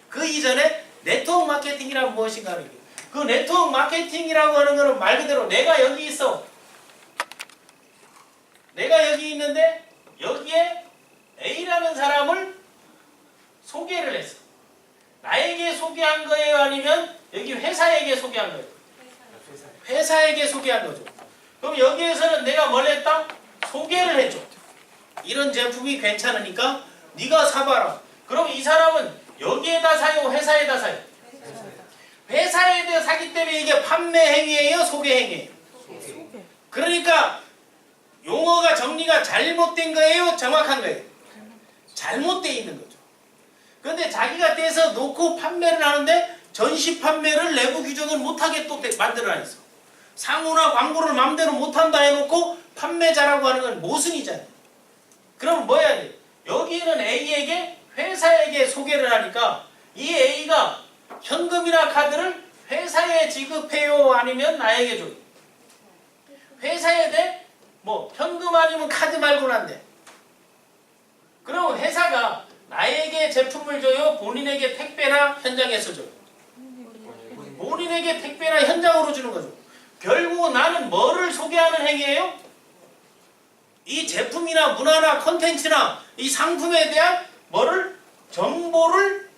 A: 그 이전에 네트워크 마케팅이란 무엇인가 하는 거예요. 그 네트워크 마케팅이라고 하는 거는 말 그대로 내가 여기 있어. 내가 여기 있는데 여기에 A라는 사람을 소개를 했어. 나에게 소개한 거예요? 아니면 여기 회사에게 소개한 거예요? 회사에게 소개한 거죠. 그럼 여기에서는 내가 뭘 했다? 소개를 해줘. 이런 제품이 괜찮으니까 네가 사봐라. 그럼 이 사람은 여기에다 사요? 회사에다 사요? 회사에다 사기 때문에 이게 판매 행위예요? 소개 행위예요? 그러니까 용어가 정리가 잘못된 거예요? 정확한 거예요? 잘못되어 있는 거죠. 그런데 자기가 떼서 놓고 판매를 하는데 전시 판매를 내부 규정을 못하게 또 만들어놨어. 상호나 광고를 마음대로 못한다 해놓고 판매자라고 하는 건 모순이잖아요. 그럼 뭐 해야 돼? 여기는 A에게 회사에게 소개를 하니까 이 A가 현금이나 카드를 회사에 지급해요? 아니면 나에게 줘요? 회사에 돼? 뭐 현금 아니면 카드 말고는 안 돼. 그럼 회사가 나에게 제품을 줘요? 본인에게 택배나 현장에서 줘요? 본인에게 택배나 현장으로 주는 거죠. 결국 나는 뭐를 소개하는 행위예요? 이 제품이나 문화나 컨텐츠나 이 상품에 대한 뭐를? 정보를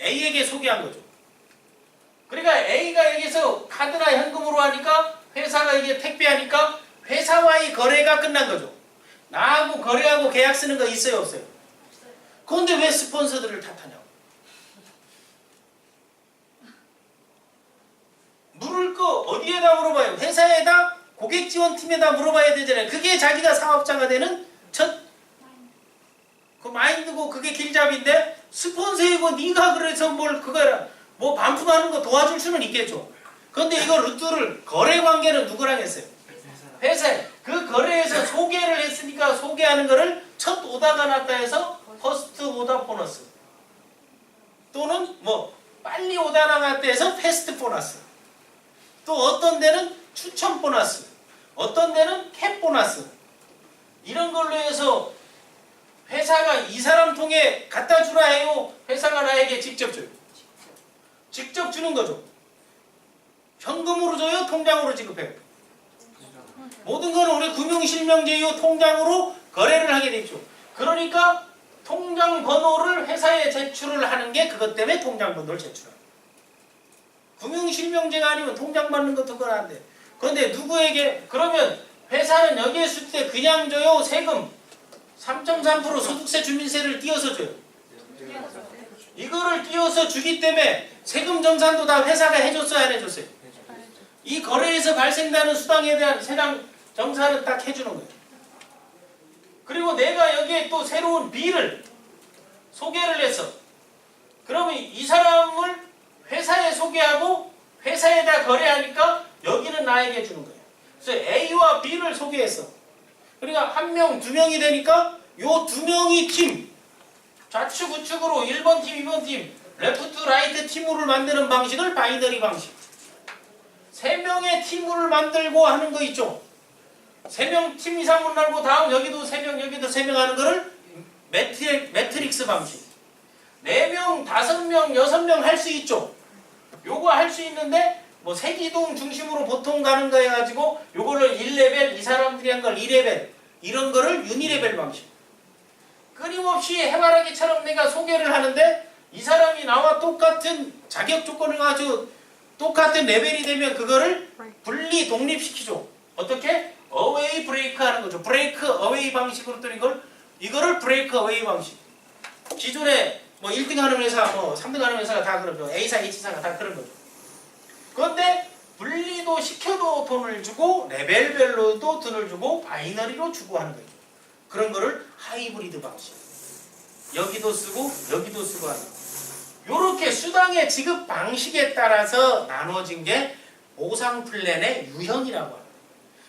A: A에게 소개한 거죠. 그러니까 A가 여기서 카드나 현금으로 하니까 회사가 이게 택배하니까 회사와의 거래가 끝난 거죠. 나하고 거래하고 계약 쓰는 거 있어요, 없어요? 그런데 왜 스폰서들을 탓하냐고. 물을 거 어디에다 물어봐요? 회사에다? 고객지원팀에다 물어봐야 되잖아요. 그게 자기가 사업자가 되는 첫 그 마인드고 그게 길잡이인데 스폰서이고 네가 그래서 뭘 그거라 뭐 반품하는 거 도와줄 수는 있겠죠. 그런데 이거 루트를 거래 관계는 누구랑 했어요? 회사에. 그 거래에서 소개를 했으니까 소개하는 거를 첫 오다가 났다 해서 퍼스트 오다 보너스 또는 뭐 빨리 오다 나갔다 해서 패스트 보너스 또 어떤 데는 추천 보너스 어떤 데는 캡 보너스 이런 걸로 해서 회사가 이 사람 통해 갖다 주라 해요? 회사가 나에게 직접 줘요? 직접 주는 거죠. 현금으로 줘요? 통장으로 지급해요? 모든 거는 우리 금융실명제요 통장으로 거래를 하게 되죠. 그러니까 통장 번호를 회사에 제출을 하는 게 그것 때문에 통장 번호를 제출합니다. 금융실명제가 아니면 통장 받는 것도 그건 안 돼. 그런데 누구에게 그러면 회사는 여기에 쓸 때 그냥 줘요? 세금 3.3% 소득세 주민세를 띄어서 줘요? 이거를 띄어서 주기 때문에 세금 정산도 다 회사가 해줬어요? 안 해줬어요? 이 거래에서 발생되는 수당에 대한 세당 정산은 딱 해주는 거예요. 그리고 내가 여기에 또 새로운 B를 소개를 했어. 그러면 이 사람을 회사에 소개하고 회사에다 거래하니까 여기는 나에게 주는 거예요. 그래서 A와 B를 소개했어. 그러니까 한 명, 두 명이 되니까 요 두 명이 팀, 좌측 우측으로 1번 팀, 2번 팀, 레프트 라이트 팀으로 만드는 방식을 바이너리 방식. 세 명의 팀을 만들고 하는 거 있죠. 3명 팀 이상을 날고 다음 여기도 3명 여기도 3명 하는 거를 매트릭스 방식. 4명, 5명, 6명 할 수 있죠. 요거 할 수 있는데 뭐 세기동 중심으로 보통 가는 거 해가지고 요거를 1레벨, 이 사람들이 한 걸 2레벨 이런 거를 유니레벨 방식. 끊임없이 해바라기처럼 내가 소개를 하는데 이 사람이 나와 똑같은 자격 조건을 가지고 똑같은 레벨이 되면 그거를 분리 독립시키죠. 어떻게? 어웨이 브레이크 하는 거죠. 브레이크 어웨이 방식으로 또 이거를 브레이크 어웨이 방식. 기존에 뭐 1등 하는 회사, 뭐 3등 하는 회사가 다 그러죠. A사, H사가 다 그런 거죠. 그런데 분리도 시켜도 돈을 주고 레벨별로도 돈을 주고 바이너리로 주고 하는 거죠. 그런 거를 하이브리드 방식. 여기도 쓰고 여기도 쓰고 하는 거. 요렇게 수당의 지급 방식에 따라서 나눠진 게 보상 플랜의 유형이라고 합니다.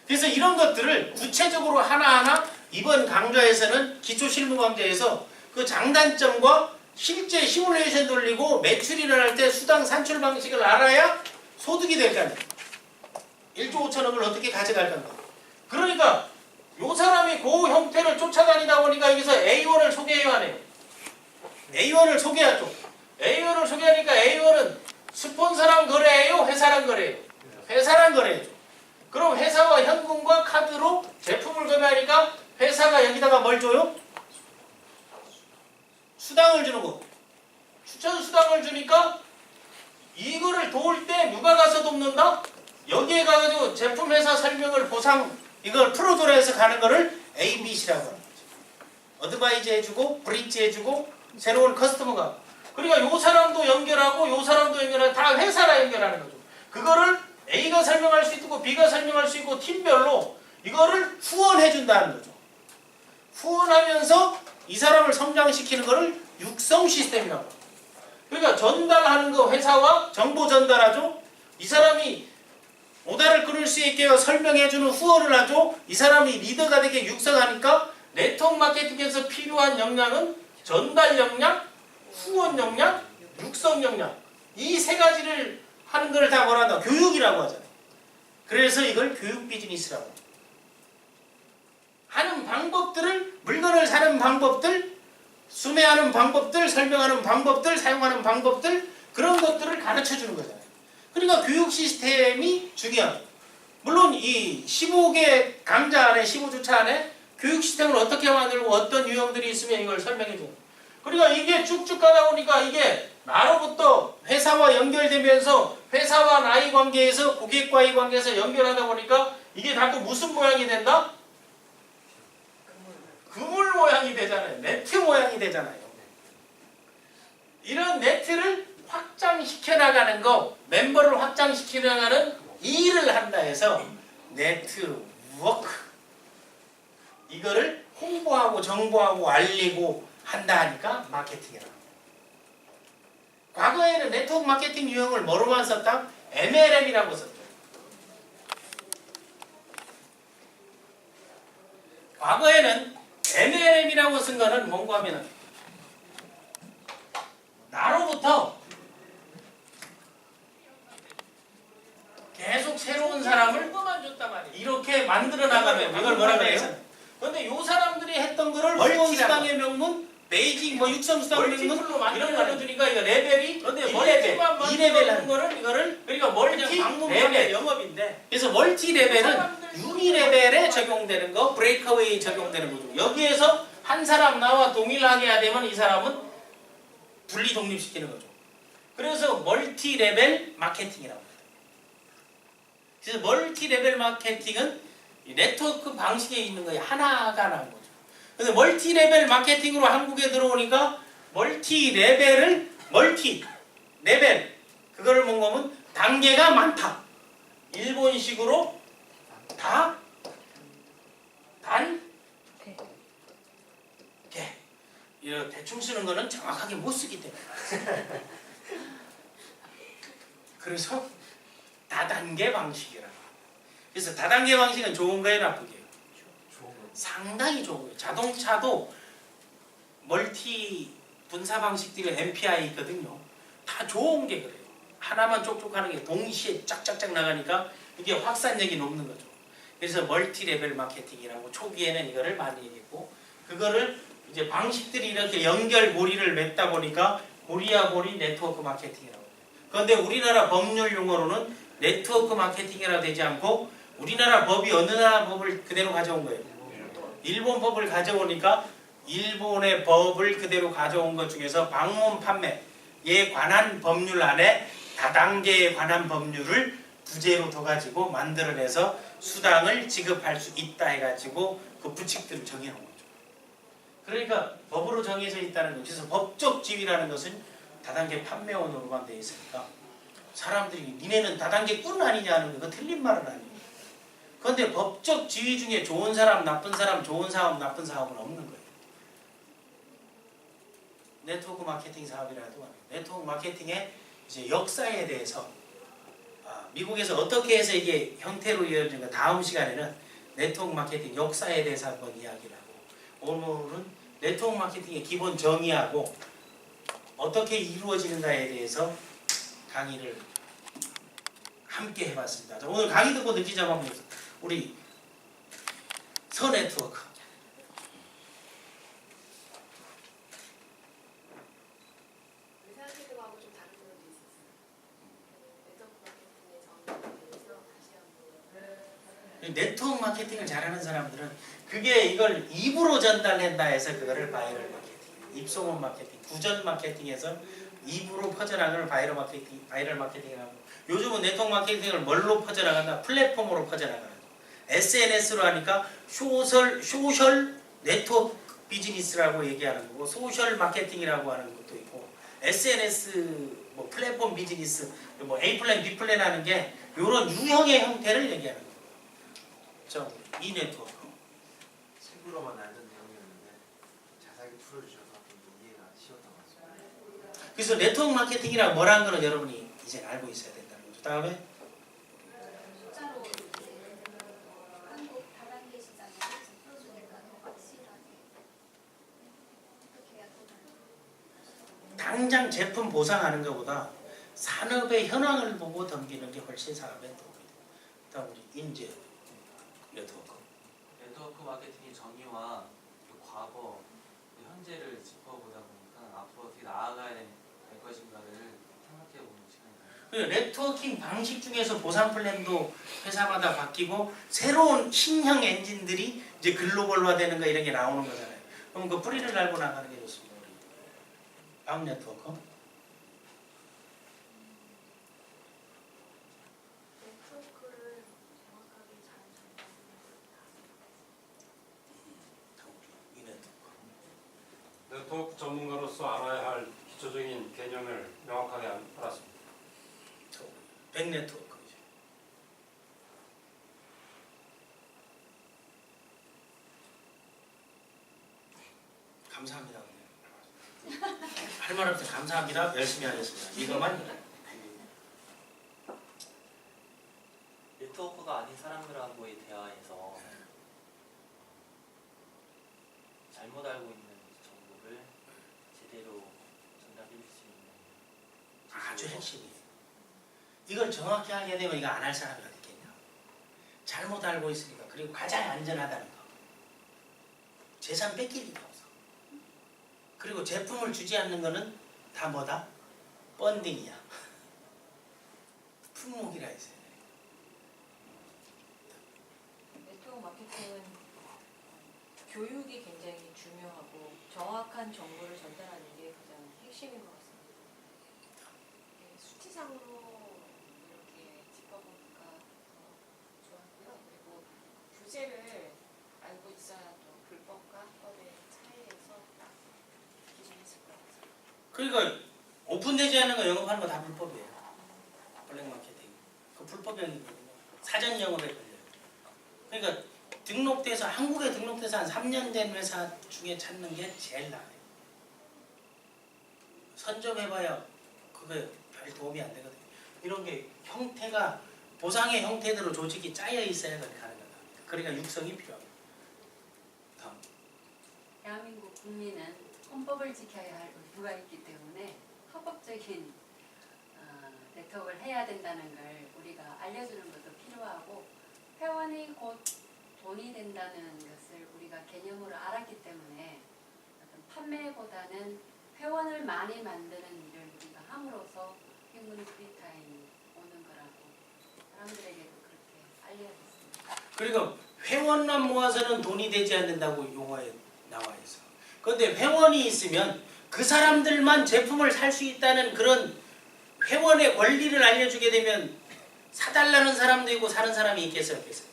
A: 그래서 이런 것들을 구체적으로 하나하나 이번 강좌에서는 기초 실무 강좌에서 그 장단점과 실제 시뮬레이션 돌리고 매출이 일어날 때 수당 산출 방식을 알아야 소득이 될 거 아니에요. 1조 5천억을 어떻게 가져갈 건가. 그러니까 요 사람이 그 형태를 쫓아다니다 보니까 여기서 A1을 소개해야 하네요. A1을 소개하죠. A1을 소개하니까 A1은 스폰서랑 거래해요? 회사랑 거래해요? 회사랑 거래해요. 그럼 회사와 현금과 카드로 제품을 구매하니까 회사가 여기다가 뭘 줘요? 수당을 주는 거. 추천 수당을 주니까 이거를 도울 때 누가 가서 돕는다? 여기에 가가지고 제품 회사 설명을 보상 이걸 프로도라에서 가는 거를 ABC라고 하는 거죠. 어드바이즈 해주고 브릿지 해주고 새로운 커스터머가 그러니까 요 사람도 연결하고 요 사람도 연결하고 다 회사랑 연결하는 거죠. 그거를 A가 설명할 수 있고 B가 설명할 수 있고 팀별로 이거를 후원해준다는 거죠. 후원하면서 이 사람을 성장시키는 거를 육성 시스템이라고 합니다. 그러니까 전달하는 거 회사와 정보 전달하죠. 이 사람이 오다를 끊을 수 있게 설명해주는 후원을 하죠. 이 사람이 리더가 되게 육성하니까 네트워크 마케팅에서 필요한 역량은 전달 역량, 후원 역량, 육성 역량 이 세 가지를 하는 걸 다 뭐라 한다? 교육이라고 하잖아요. 그래서 이걸 교육 비즈니스라고 합니다. 하는 방법들을 물건을 사는 방법들 수매하는 방법들, 설명하는 방법들, 사용하는 방법들 그런 것들을 가르쳐주는 거잖아요. 그러니까 교육 시스템이 중요합니다. 물론 이 15개 강좌 안에 15주차 안에 교육 시스템을 어떻게 만들고 어떤 유형들이 있으면 이걸 설명해 줘. 그러니까 이게 쭉쭉 가다 보니까 이게 나로부터 회사와 연결되면서 회사와 나의 관계에서 고객과의 관계에서 연결하다 보니까 이게 자꾸 무슨 모양이 된다? 그물 모양이 되잖아요. 네트 모양이 되잖아요. 이런 네트를 확장시켜 나가는 거, 멤버를 확장시켜 나가는 일을 한다 해서 네트워크 이거를 홍보하고 정보하고 알리고 한다 하니까 마케팅이라고 합니다. 과거에는 네트워크 마케팅 유형을 뭐로만 썼다? MLM이라고 썼죠. 과거에는 MLM이라고 쓴 거는 뭔가 하면은 나로부터 계속 새로운 사람을 이렇게 만들어 나가면 이걸 뭐라 그래요? 그런데 요 사람들이 했던 거를 멀티수당의 명문, 베이징 뭐 육성수당 명문 이런 걸로 주니까 이거 레벨이 1레벨, 2레벨 하는 거를 이거를 그러니까 그러니까 멀티 레벨
H: 영업인데
A: 그래서 멀티 레벨은 유니 레벨에 적용되는 거, 브레이크웨이 적용되는 거죠. 여기에서 한 사람 나와 동일하게 해야 되면 이 사람은 분리 독립시키는 거죠. 그래서 멀티 레벨 마케팅이라고 합니다. 그래서 멀티 레벨 마케팅은 이 네트워크 방식에 있는 거에 하나가 나온 거죠. 그래서 멀티 레벨 마케팅으로 한국에 들어오니까 멀티 레벨을 멀티 레벨 그거를 뭔가면 단계가 많다. 일본식으로 다 단 개. 이런 대충 쓰는 거는 정확하게 못 쓰기 때문에. 그래서 다단계 방식이라고. 그래서 다단계 방식은 좋은 거예요, 나쁘게요? 상당히 좋은 거예요. 자동차도 멀티 분사 방식들이 MPI 있거든요. 다 좋은 게 그래요. 하나만 쪽쪽 하는 게 동시에 쫙쫙쫙 나가니까 이게 확산력이 높는 거죠. 그래서 멀티 레벨 마케팅이라고 초기에는 이거를 많이 얘기했고, 그거를 이제 방식들이 이렇게 연결고리를 맺다 보니까 고리와 고리 네트워크 마케팅이라고 해요. 그런데 우리나라 법률 용어로는 네트워크 마케팅이라고 되지 않고 우리나라 법이 어느 나라 법을 그대로 가져온 거예요. 일본 법을 가져오니까 일본의 법을 그대로 가져온 것 중에서 방문 판매에 관한 법률 안에 다단계에 관한 법률을 부재로 둬가지고 만들어내서 수당을 지급할 수 있다 해가지고 그 부칙들을 정해놓은 거죠. 그러니까 법으로 정해져 있다는 거죠. 그래서 법적 지위라는 것은 다단계 판매원으로만 되어 있으니까 사람들이 니네는 다단계 꾼 아니냐는 거, 그거 틀린 말은 아니에요. 그런데 법적 지위 중에 좋은 사람, 나쁜 사람, 좋은 사업, 나쁜 사업은 없는 거예요. 네트워크 마케팅 사업이라도 네트워크 마케팅의 이제 역사에 대해서 미국에서 어떻게 해서 이게 형태로 이어진가 다음 시간에는 네트워크 마케팅 역사에 대해서 한번 이야기를 하고, 오늘은 네트워크 마케팅의 기본 정의하고 어떻게 이루어지는가에 대해서 강의를 함께 해봤습니다. 자, 오늘 강의 듣고 느낀 점 한번 우리 서네트워크
G: 의사소통하고 좀 다른 부분도 있었어요. 네트워크 마케팅의 정의에 대해서 다시 한번.
A: 네트워크 마케팅을 잘하는 사람들은 그게 이걸 입으로 전달한다 해서 그거를 바이럴 마케팅, 입소문 마케팅, 구전 마케팅에서 입으로 퍼져나가는 바이럴 마케팅이라고. 요즘은 네트워크 마케팅을 뭘로 퍼져나간다? 플랫폼으로 퍼져나가는 거. SNS로 하니까 소셜 네트워크 비즈니스라고 얘기하는 거고, 소셜 마케팅이라고 하는 것도 있고, SNS 뭐 플랫폼 비즈니스, 뭐 A 플랜, B 플랜 하는 게 이런 유형의 형태를 얘기하는 거예요. 이 네트워크.
I: 책으로만 알던 내용이었는데 자세하게 풀어주셔서 좀 이해가 쉬웠던 것 같습니다.
A: 그래서 네트워크 마케팅이란 뭐라는 거는 여러분이 이제 알고 있어야 된다는 거죠. 다음에
B: 숫자로 이제 한국 다단계 시장에 대해서 풀어주니까 더 확실하게 어떻게 해야 되나요?
A: 당장 제품 보상하는 것보다 산업의 현황을 보고 덤비는 게 훨씬 사업에 도움이 돼요. 다음 우리 인재 네트워크.
D: 네트워크 마케팅의 정의와 그 과거, 그 현재를 짚어보다 보니까 앞으로 어떻게 나아가야 될 것인가를 생각해보는 시간입니다.
A: 그리고 네트워킹 방식 중에서 보상 플랜도 회사마다 바뀌고 새로운 신형 엔진들이 이제 글로벌화되는 거 이런 게 나오는 거잖아요. 그럼 그 뿌리를 달고 나가는 게 좋습니다. 우리 방 네트워크.
B: 네트워크를 정확하게 잘
A: 이 네트워크.
E: 네트워크 전문가로서 알아야 할 기초적인 개념을 명확하게 알았습니다.
A: 백 네트워크. 감사합니다. 할 말 없어요. 감사합니다. 열심히 하겠습니다. 이거만.
H: 네트워크가 아닌 사람들하고의 대화에서 잘못 알고 있는 정보를 제대로 전달해줄 수 있는
A: 아주 핵심이에요. 이걸 정확히 하게 되면 이거 안 할 사람이 어디 있겠냐. 잘못 알고 있으니까. 그리고 가장 안전하다는 거. 재산 뺏길 리가 없어. 그리고 제품을 주지 않는 거는 다 뭐다? 펀딩이야. 품목이라 있어요.
F: 네트워크 마케팅은 교육이 굉장히 중요하고 정확한 정보를 전달하는 게 가장 핵심인 것 같습니다.
G: 네, 수치상으로 이렇게 짚어보니까 더 좋았고요. 그리고 규제를 알고 있어야 또 불법과 합법의 차이에서 딱 기준했을 것 같아요.
A: 그러니까 오픈되지 않은 거 영업하는 거 다 불법이에요. 블랙 마케팅. 그 불법 영업이거든요. 사전 영업에 걸려요. 그러니까 등록돼서 한국에 등록돼서 한 3년 된 회사 중에 찾는 게 제일 나아요. 선점해봐야 그게 별 도움이 안 되거든요. 이런 게 형태가 보상의 형태대로 조직이 짜여 있어야 그게 가능하다. 그러니까 육성이 필요합니다. 다음.
J: 대한민국 국민은 헌법을 지켜야 할 의무가 있기 때문에 합법적인 네트워크를 해야 된다는 걸 우리가 알려주는 것도 필요하고 회원이 곧 돈이 된다는 것을 우리가 개념으로 알았기 때문에 어떤 판매보다는 회원을 많이 만드는 일을 우리가 함으로써 행운 프리타임이 오는 거라고 사람들에게도 그렇게 알려졌습니다.
A: 그리고 회원만 모아서는 돈이 되지 않는다고 용어에 나와 있어. 그런데 회원이 있으면 그 사람들만 제품을 살 수 있다는 그런 회원의 권리를 알려주게 되면 사달라는 사람도 있고 사는 사람이 있겠어요, 없겠어요?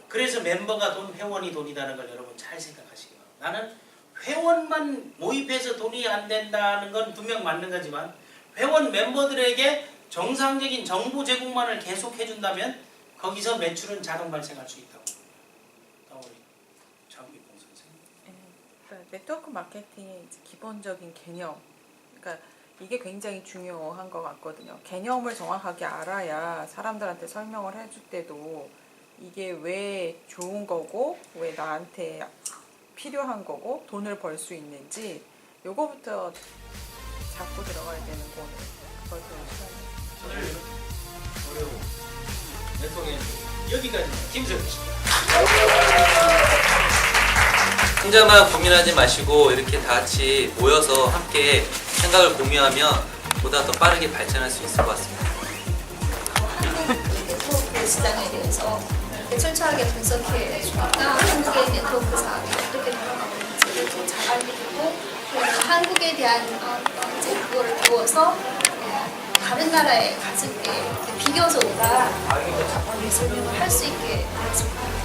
A: 그래서 멤버가 돈, 회원이 돈이라는 걸 여러분 잘 생각하시기 바랍니다. 나는 회원만 모입해서 돈이 안 된다는 건 분명 맞는 거지만 회원 멤버들에게 정상적인 정보 제공만을 계속 해준다면 거기서 매출은 자동 발생할 수 있다고. 우리 장기봉 선생님.
C: 그러니까 네트워크 마케팅의 이제 기본적인 개념. 그러니까 이게 굉장히 중요한 것 같거든요. 개념을 정확하게 알아야 사람들한테 설명을 해줄 때도 이게 왜 좋은 거고 왜 나한테 필요한 거고 돈을 벌 수 있는지 요거부터 잡고 들어가야 되는 거는 그걸 좀 시간이
A: 어려워. 네트워크 여기까지 김세훈 씨.
D: 혼자만 고민하지 마시고 이렇게 다 같이 모여서 함께 생각을 공유하면 보다 더 빠르게 발전할 수 있을 것 같습니다.
B: 네트워크 시장에 대해서 철저하게 분석해 주니까 한국의 네트워크 사업이 어떻게 돌아가고 있는지를 좀 잘 알게 되고 그리고 한국에 대한 이제 그거를 배워서 다른 나라에 갔을 때 비교해서 우리가 설명을 할 수 있게 되었습니다.